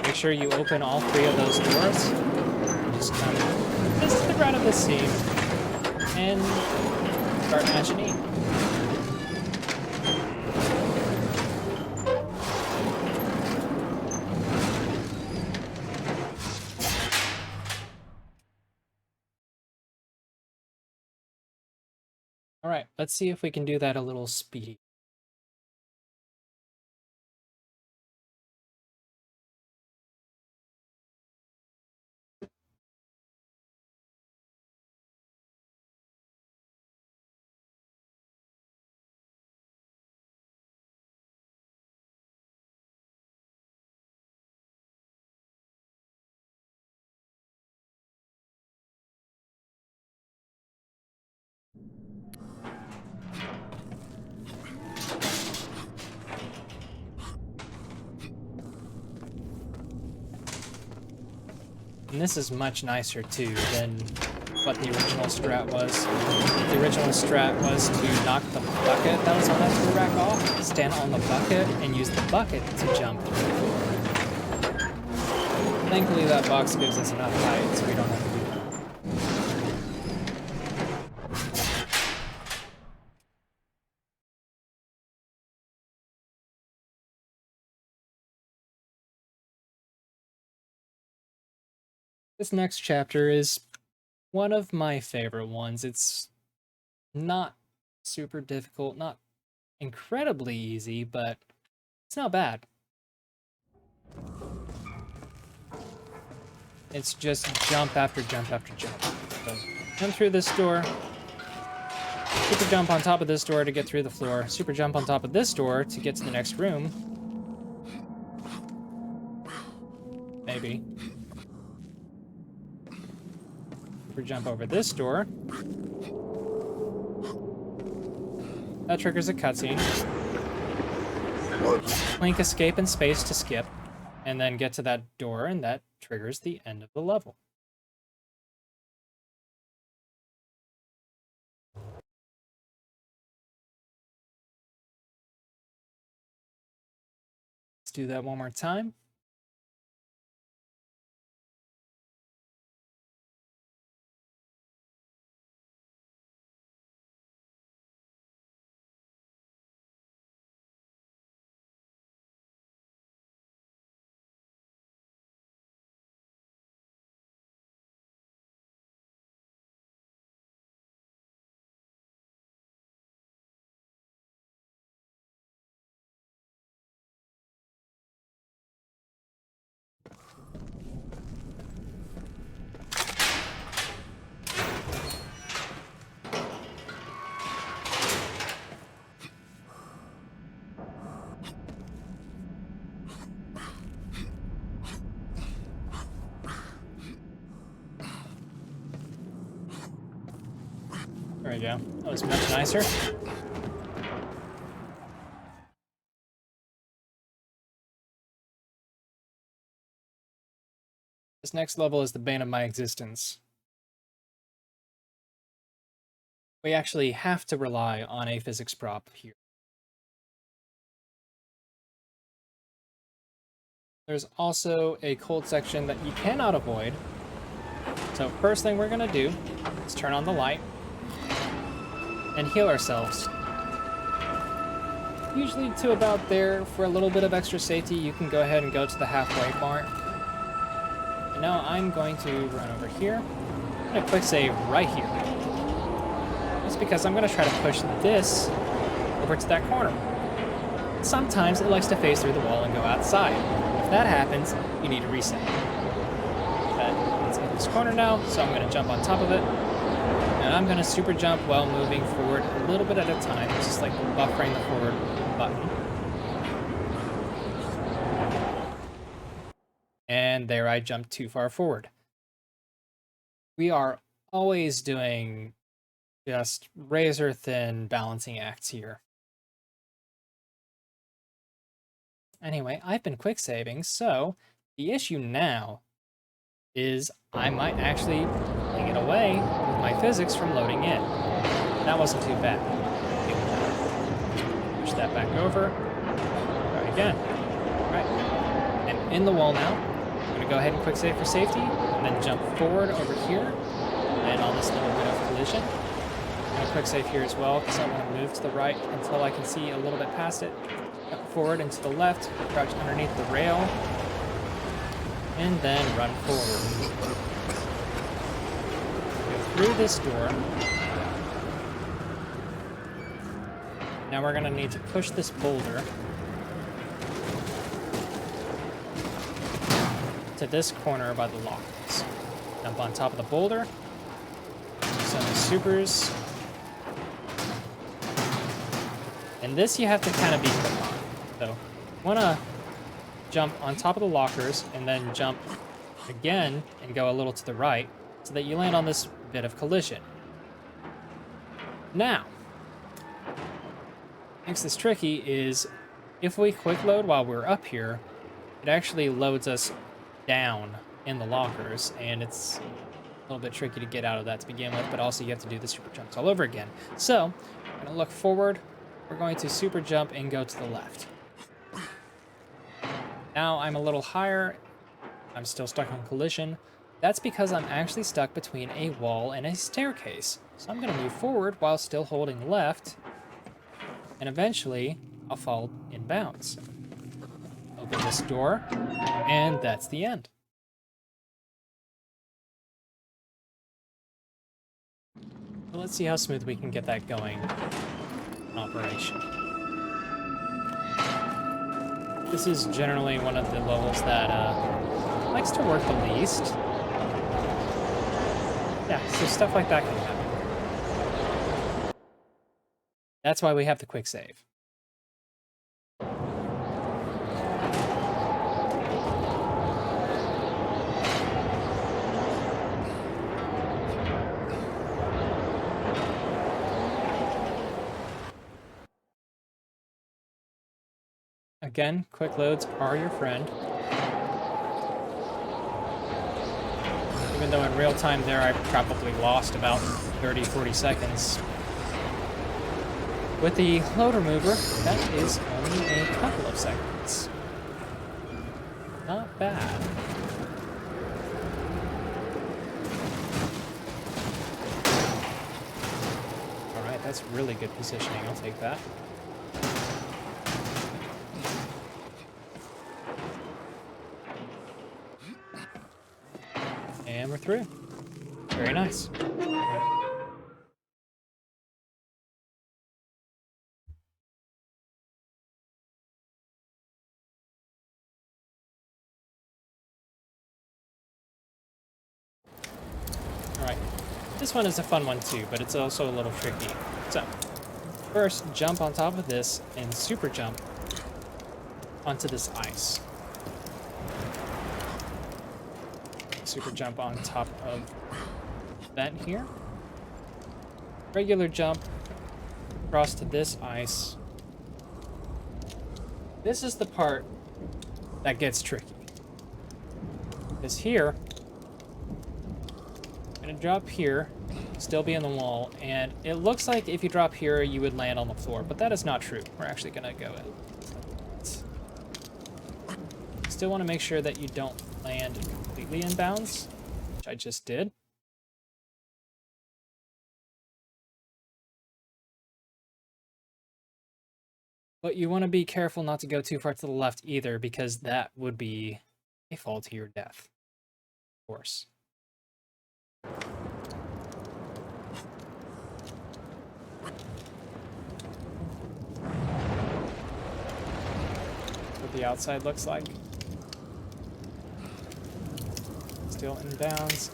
Make sure you open all 3 of those doors. Just come to the ground of the seam and start matching E. All right, let's see if we can do that a little speedy. And this is much nicer too than what the original strat was. The original strat was to knock the bucket that was on that tool rack off, stand on the bucket, and use the bucket to jump through the door. Thankfully that box gives us enough height so we don't have to do that. This next chapter is one of my favorite ones. It's not super difficult, not incredibly easy, but it's not bad. It's just jump after jump after jump. So jump through this door, super jump on top of this door to get through the floor, super jump on top of this door to get to the next room. Maybe. Super jump over this door. That triggers a cutscene. Link escape and space to skip, and then get to that door, and that triggers the end of the level. Let's do that one more time. There we go. That was much nicer. This next level is the bane of my existence. We actually have to rely on a physics prop here. There's also a cold section that you cannot avoid. So first thing we're gonna do is turn on the light and heal ourselves. Usually to about there. For a little bit of extra safety, you can go ahead and go to the halfway mark. And now I'm going to run over here. I'm gonna quick save right here. That's because I'm gonna try to push this over to that corner. Sometimes it likes to phase through the wall and go outside. If that happens, you need to reset. But it's in this corner now, so I'm gonna jump on top of it. And I'm gonna super jump while moving forward a little bit at a time. It's just like buffering the forward button. And there I jumped too far forward. we are always doing just razor thin balancing acts here. Anyway, I've been quick saving, so the issue now is I might actually get away with my physics from loading in. That wasn't too bad. Push that back over. Try again. Alright. I'm in the wall now. I'm going to go ahead and quick save for safety, and then jump forward over here, and on this little bit of collision. I'm going to quick save here as well, because I want to move to the right until I can see a little bit past it. Forward and to the left, crouch underneath the rail, and then run forward. Go through this door. Now we're going to need to push this boulder to this corner by the lockers. Jump on top of the boulder, some supers, and this you have to kind of be quick on. So, want to jump on top of the lockers and then jump again and go a little to the right so that you land on this bit of collision. Now, what makes this tricky is if we quick load while we're up here, it actually loads us down in the lockers, and it's a little bit tricky to get out of that to begin with, but also you have to do the super jumps all over again. So, we're going to look forward, we're going to super jump and go to the left. Now I'm a little higher, I'm still stuck on collision. That's because I'm actually stuck between a wall and a staircase. So I'm going to move forward while still holding left, and eventually I'll fall in bounds. Open this door, and that's the end. So let's see how smooth we can get that going in operation. This is generally one of the levels that likes to work the least. Yeah, so stuff like that can happen. That's why we have the quick save. Again, quick loads are your friend. Even though in real time there I probably lost about 30-40 seconds. With the load remover, that is only a couple of seconds. Not bad. Alright, that's really good positioning, I'll take that. And we're through. Very nice. Alright. This one is a fun one too, but it's also a little tricky. So, first, jump on top of this and super jump onto this ice. Super jump on top of that here. Regular jump across to this ice. This is the part that gets tricky. Because here, I'm gonna drop here, still be in the wall, and it looks like if you drop here, you would land on the floor, but that is not true. We're actually gonna go in. Still want to make sure that you don't land completely in bounds, which I just did. But you want to be careful not to go too far to the left either, because that would be a fall to your death, of course. What the outside looks like. Still in bounds,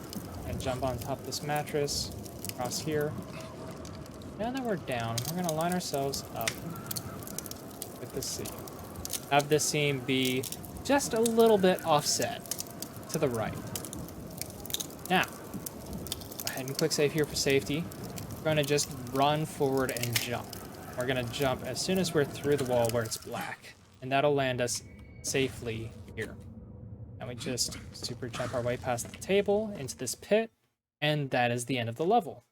and jump on top of this mattress, across here. Now that we're down, we're gonna line ourselves up with the seam. Have this seam be just a little bit offset to the right. Now, ahead and quick save here for safety. We're going to just run forward and jump. We're going to jump as soon as we're through the wall where it's black. And that'll land us safely here. And we just super jump our way past the table into this pit. And that is the end of the level.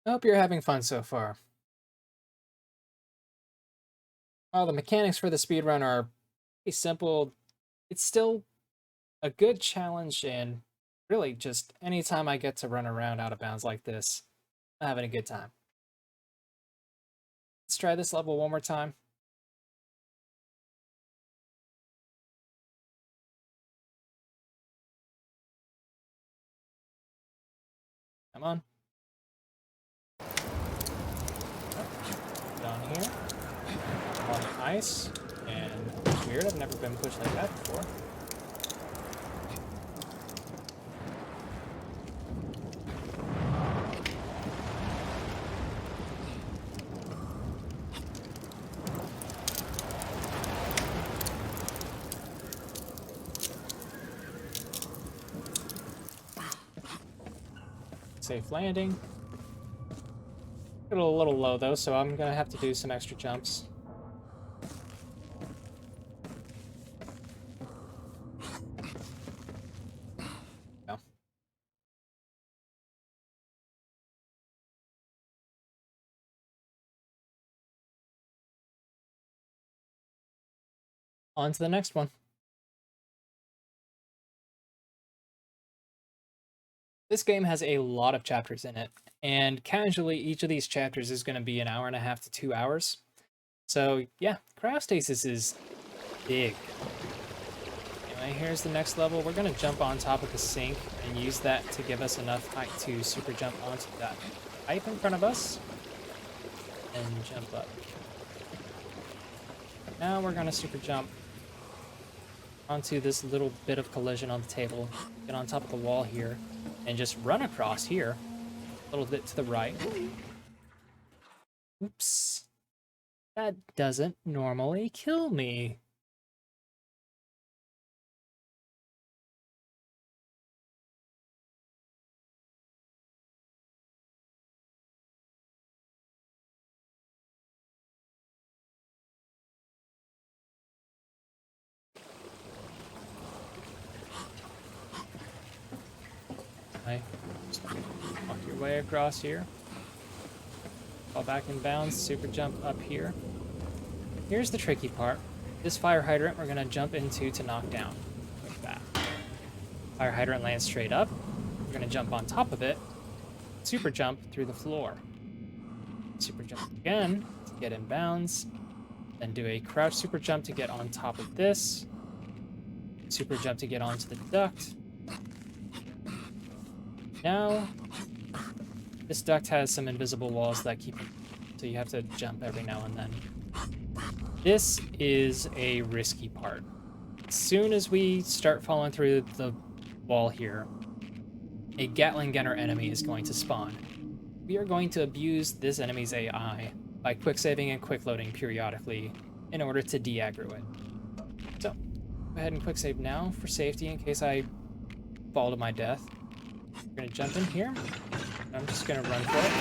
I hope you're having fun so far. While the mechanics for the speedrun are pretty simple, it's still a good challenge, and really just anytime I get to run around out of bounds like this, I'm having a good time. Let's try this level one more time. Come on. Down here. On ice. And weird, I've never been pushed like that before. Safe landing. Got a little low though, so I'm gonna have to do some extra jumps. Go. On to the next one. This game has a lot of chapters in it, and casually each of these chapters is going to be an hour and a half to 2 hours. So yeah, Cryostasis is big. Anyway, here's the next level. We're going to jump on top of the sink and use that to give us enough height to super jump onto that pipe in front of us and jump up. Now we're going to super jump onto this little bit of collision on the table, get on top of the wall here, and just run across here, a little bit to the right. Oops. That doesn't normally kill me. Just walk your way across here. Fall back in bounds, super jump up here. Here's the tricky part. This fire hydrant we're going to jump into to knock down. Like that. Fire hydrant lands straight up. We're going to jump on top of it. Super jump through the floor. Super jump again to get in bounds. Then do a crouch super jump to get on top of this. Super jump to get onto the duct. Now, this duct has some invisible walls that keep it, so you have to jump every now and then. This is a risky part. As soon as we start falling through the wall here, a Gatling gunner enemy is going to spawn. We are going to abuse this enemy's AI by quick saving and quick loading periodically in order to de-aggro it. So, go ahead and quick save now for safety in case I fall to my death. We're gonna jump in here. I'm just gonna run for it.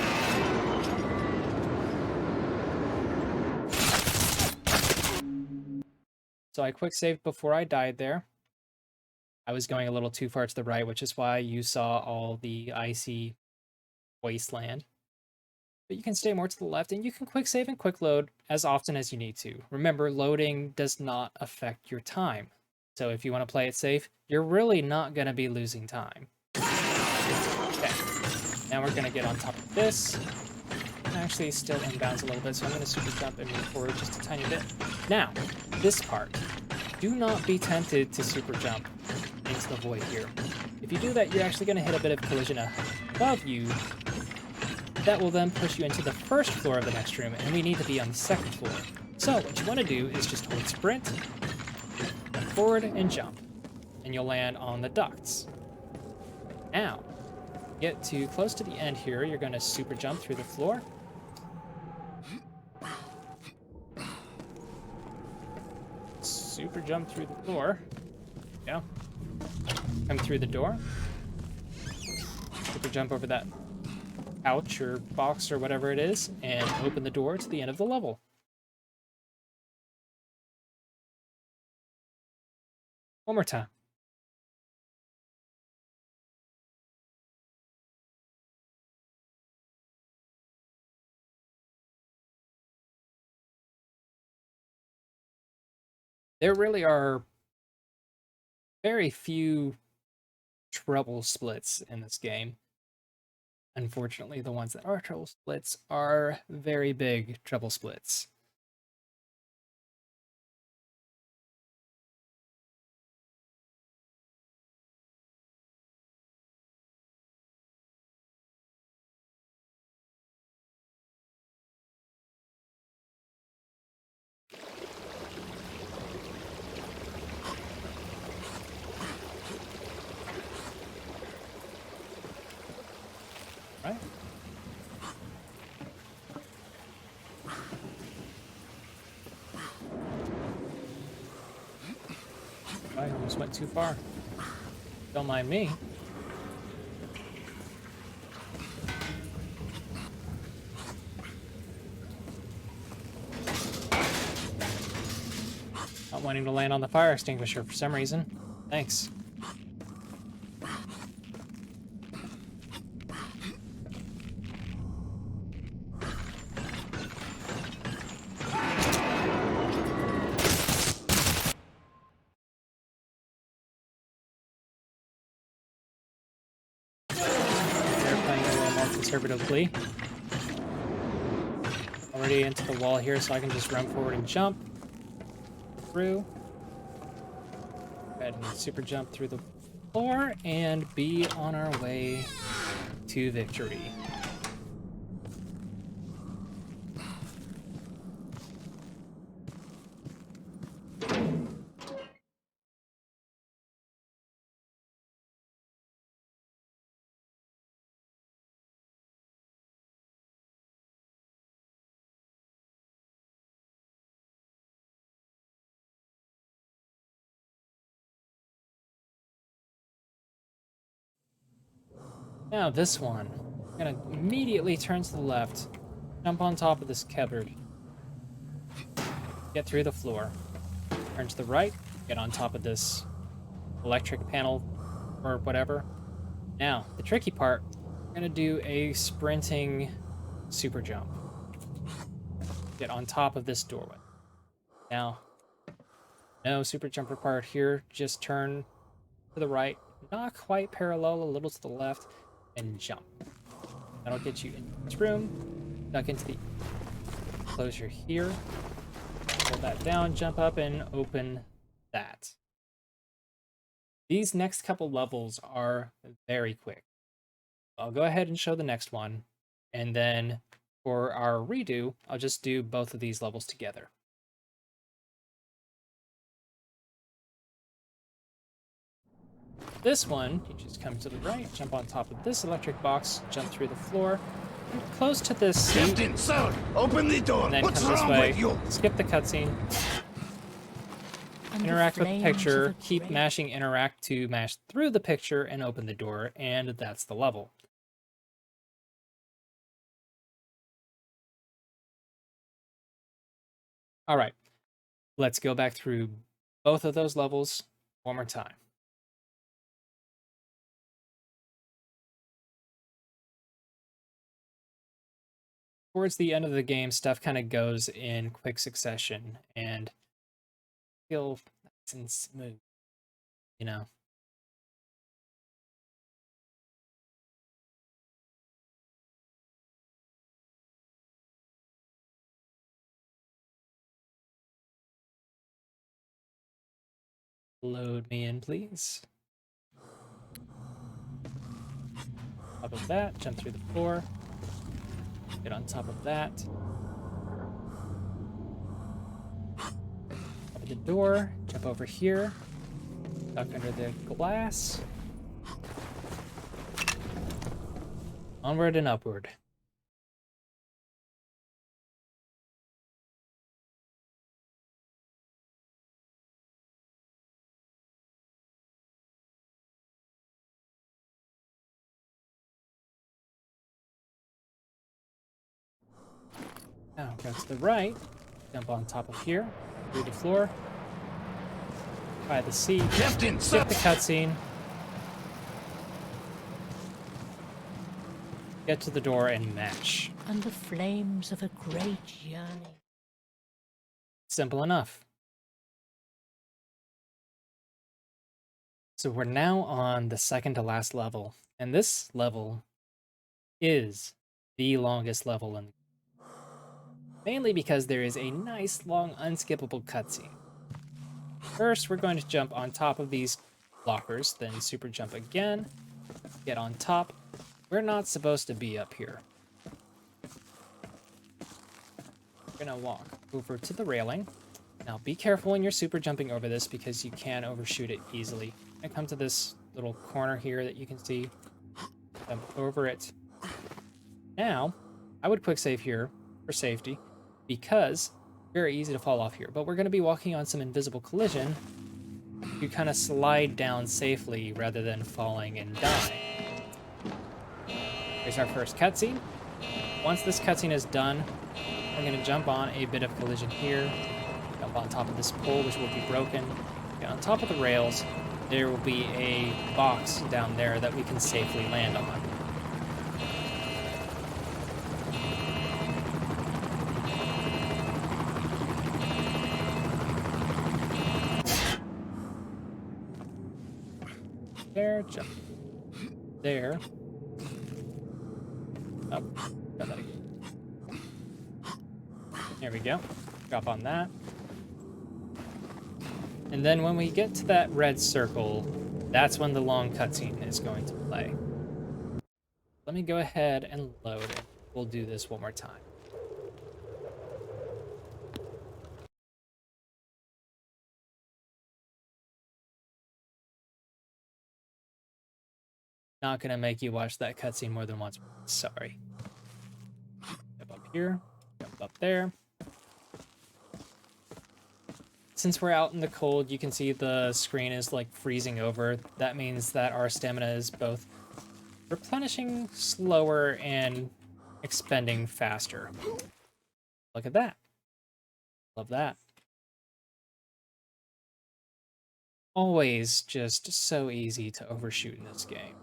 So I quick saved before I died there. I was going a little too far to the right, which is why you saw all the icy wasteland. But you can stay more to the left, and you can quick save and quick load as often as you need to. Remember, loading does not affect your time. So if you want to play it safe, you're really not gonna be losing time. Okay, now we're gonna get on top of this. I'm actually still inbounds a little bit, so I'm gonna super jump and move forward just a tiny bit. Now, this part. Do not be tempted to super jump into the void here. If you do that, you're actually gonna hit a bit of collision above you. That will then push you into the first floor of the next room, and we need to be on the second floor. So what you wanna do is just hold sprint, forward, and jump. And you'll land on the ducts. Now, get to close to the end here, you're going to super jump through the floor. Super jump through the floor. There you go. Come through the door. Super jump over that couch or box or whatever it is, and open the door to the end of the level. One more time. There really are very few treble splits in this game. Unfortunately, the ones that are treble splits are very big treble splits. Right? I almost went too far. Don't mind me. Not wanting to land on the fire extinguisher for some reason. Thanks. They're playing a little more conservatively. Already into the wall here, so I can just run forward and jump through. Go ahead and super jump through the floor and be on our way to victory. Now this one, I'm gonna immediately turn to the left, jump on top of this cupboard, get through the floor, turn to the right, get on top of this electric panel or whatever. Now, the tricky part, I'm gonna do a sprinting super jump. Get on top of this doorway. Now, no super jump required here, just turn to the right, not quite parallel, a little to the left, and jump. That'll get you into this room, duck into the closure here, pull that down, jump up, and open that. These next couple levels are very quick. I'll go ahead and show the next one, and then for our redo, I'll just do both of these levels together. This one, you just come to the right, jump on top of this electric box, jump through the floor, close to this seat, Captain, sir, open the door. and then What's come this wrong way, with you? skip the cutscene, interact with the picture, keep mashing interact to mash through the picture and open the door, and that's the level. All right, let's go back through both of those levels one more time. Towards the end of the game, stuff kind of goes in quick succession and feel nice and smooth, you know. Load me in, please. Top of that, jump through the floor. Get on top of that. Top of the door, jump over here. Duck under the glass. Onward and upward. Now go to the right, jump on top of here, through the floor, by the seat, Captain, skip the cutscene, get to the door and mash. And the flames of a great journey. Simple enough. So we're now on the second to last level, and this level is the longest level in, mainly because there is a nice long unskippable cutscene. First, we're going to jump on top of these blockers, then super jump again, get on top. We're not supposed to be up here. We're gonna walk over to the railing. Now be careful when you're super jumping over this because you can overshoot it easily. I come to this little corner here that you can see. Jump over it. Now, I would quick save here for safety because very easy to fall off here. But we're going to be walking on some invisible collision. You kind of slide down safely rather than falling and dying. Here's our first cutscene. Once this cutscene is done, we're going to jump on a bit of collision here. Jump on top of this pole, which will be broken. Get on top of the rails. There will be a box down there that we can safely land on. There, jump. There. Oh, got that again. There we go. Drop on that. And then when we get to that red circle, that's when the long cutscene is going to play. Let me go ahead and load it. We'll do this one more time. Not gonna make you watch that cutscene more than once. Sorry. Jump up here, jump up there. Since we're out in the cold, you can see the screen is like freezing over. That means that our stamina is both replenishing slower and expending faster. Look at that. Love that. Always just so easy to overshoot in this game.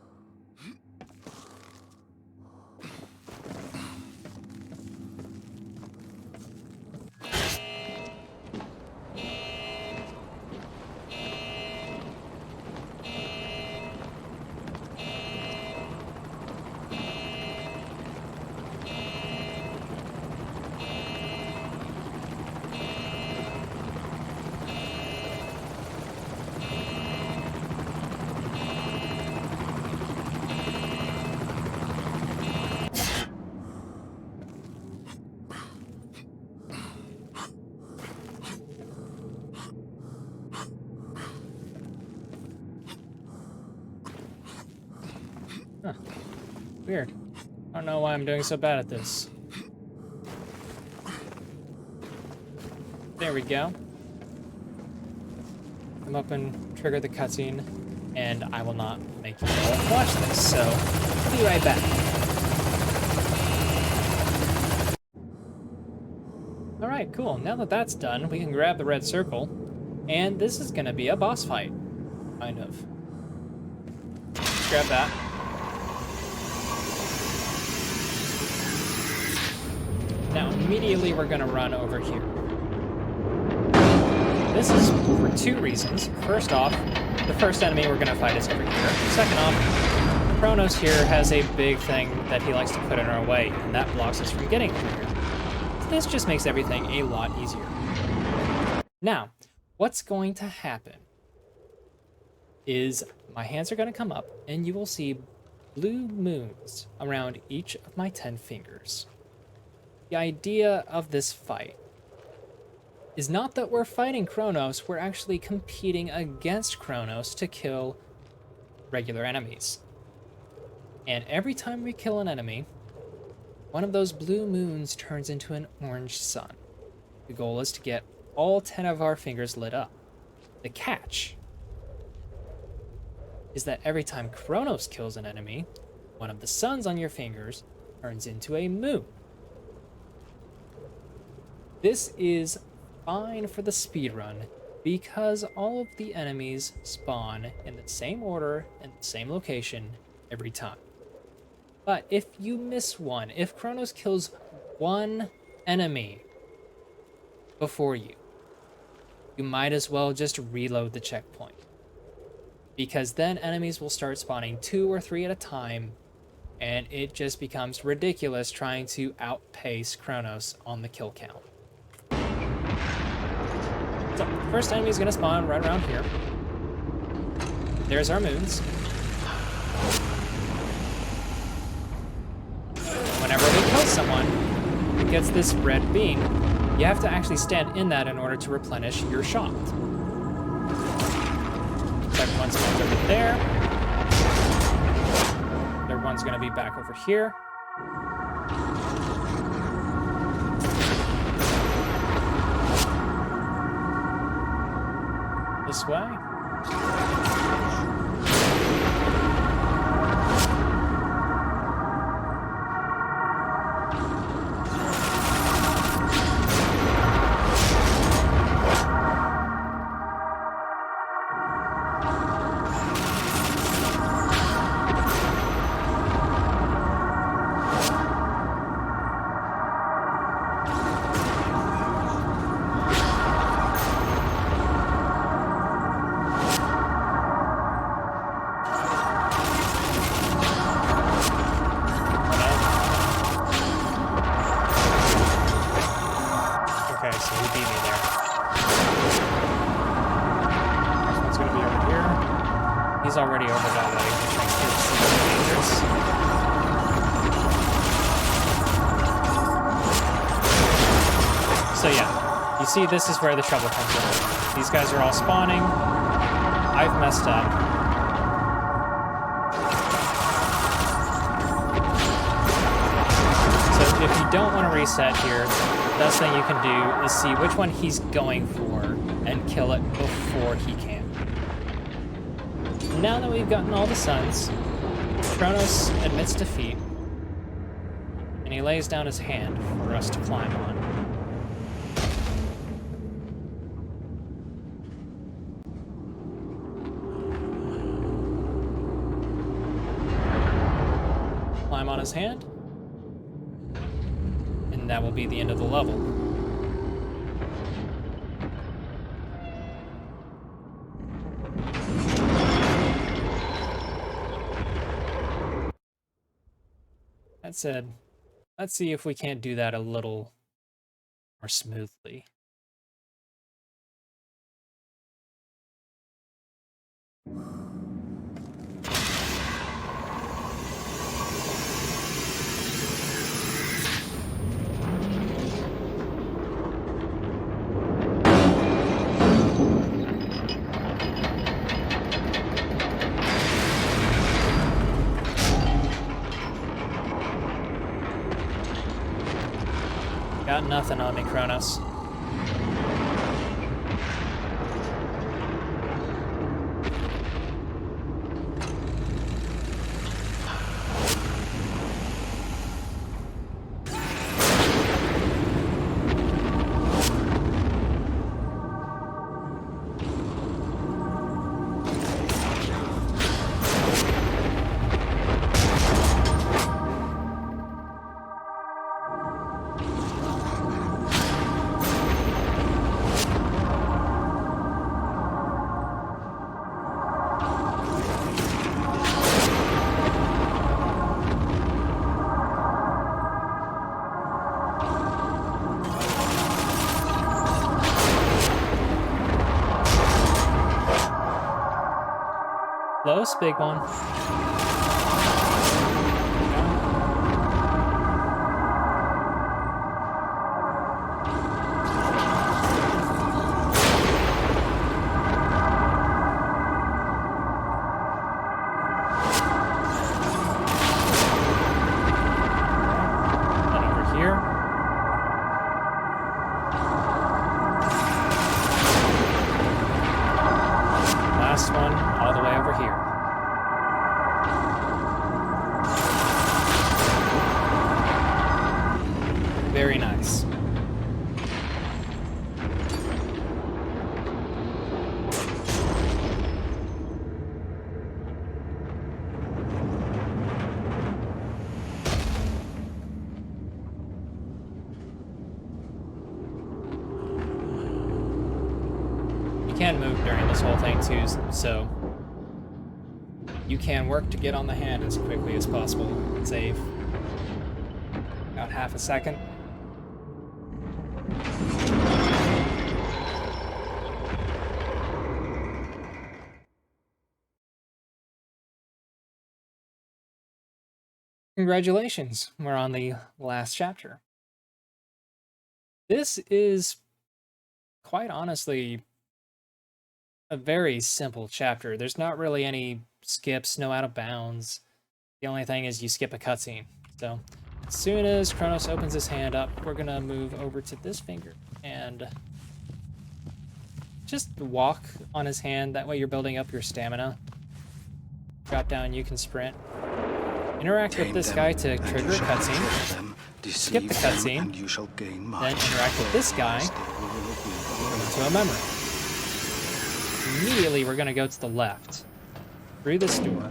Huh. Weird. I don't know why I'm doing so bad at this. There we go. Come up and trigger the cutscene, and I will not make you all watch this, so I'll be right back. Alright, cool. Now that that's done, we can grab the red circle, and this is gonna be a boss fight. Kind of. Let's grab that. Now, immediately we're gonna run over here. This is for two reasons. First off, the first enemy we're gonna fight is over here. Second off, Chronos here has a big thing that he likes to put in our way, and that blocks us from getting over here. So this just makes everything a lot easier. Now, what's going to happen is my hands are gonna come up, and you will see blue moons around each of my 10 fingers. The idea of this fight is not that we're fighting Chronos, we're actually competing against Chronos to kill regular enemies. And every time we kill an enemy, one of those blue moons turns into an orange sun. The goal is to get all 10 of our fingers lit up. The catch is that every time Chronos kills an enemy, one of the suns on your fingers turns into a moon. This is fine for the speedrun because all of the enemies spawn in the same order and the same location every time. But if you miss one, if Chronos kills one enemy before you might as well just reload the checkpoint. Because then enemies will start spawning 2 or 3 at a time, and it just becomes ridiculous trying to outpace Chronos on the kill count. So, the first enemy is going to spawn right around here. There's our moons. Whenever they kill someone, it gets this red beam. You have to actually stand in that in order to replenish your shot. Second one spawns over there. Third one's going to be back over here. This way. Already over that way, which makes it dangerous. So yeah, you see this is where the trouble comes in. These guys are all spawning. I've messed up. So if you don't want to reset here, the best thing you can do is see which one he's going for and kill it before he can. Now that we've gotten all the suns, Chronos admits defeat, and he lays down his hand for us to climb on. Climb on his hand, and that will be the end of the level. That said, let's see if we can't do that a little more smoothly. Got nothing on me, Chronos. Close, big one. Last one, all the way over here. can move during this whole thing too, so you can work to get on the hand as quickly as possible. Save about half a second. Congratulations, we're on the last chapter. This is, quite honestly, a very simple chapter. There's not really any skips, no out of bounds. The only thing is you skip a cutscene. So, as soon as Chronos opens his hand up, we're gonna move over to this finger and just walk on his hand. That way you're building up your stamina. Drop down, you can sprint. Interact with this guy to trigger a cutscene. Skip the cutscene. Then interact with this guy to a memory. Immediately, we're going to go to the left. Through this door.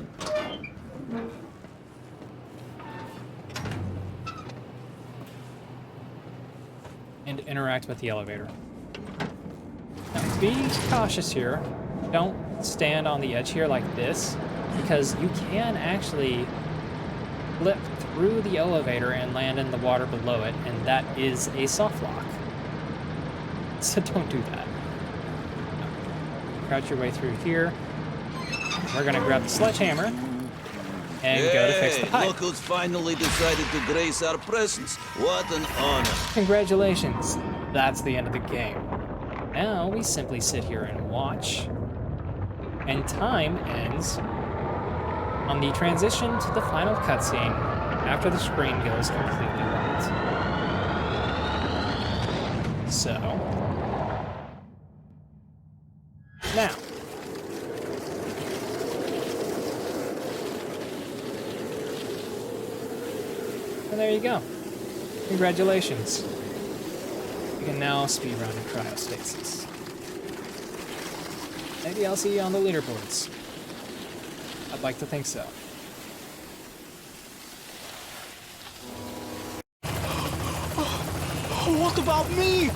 And interact with the elevator. Now, be cautious here. Don't stand on the edge here like this, because you can actually flip through the elevator and land in the water below it, and that is a soft lock. So don't do that. Crouch your way through here. We're gonna grab the sledgehammer and go to fix the pipe. Look who's finally decided to grace our presence. What an honor. Congratulations. That's the end of the game. Now we simply sit here and watch. And time ends on the transition to the final cutscene after the screen goes completely white. So, now, and there you go. Congratulations. You can now speedrun Cryostasis. Maybe I'll see you on the leaderboards. I'd like to think so. What about me?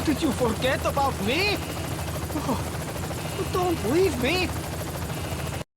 Did you forget about me? Don't leave me.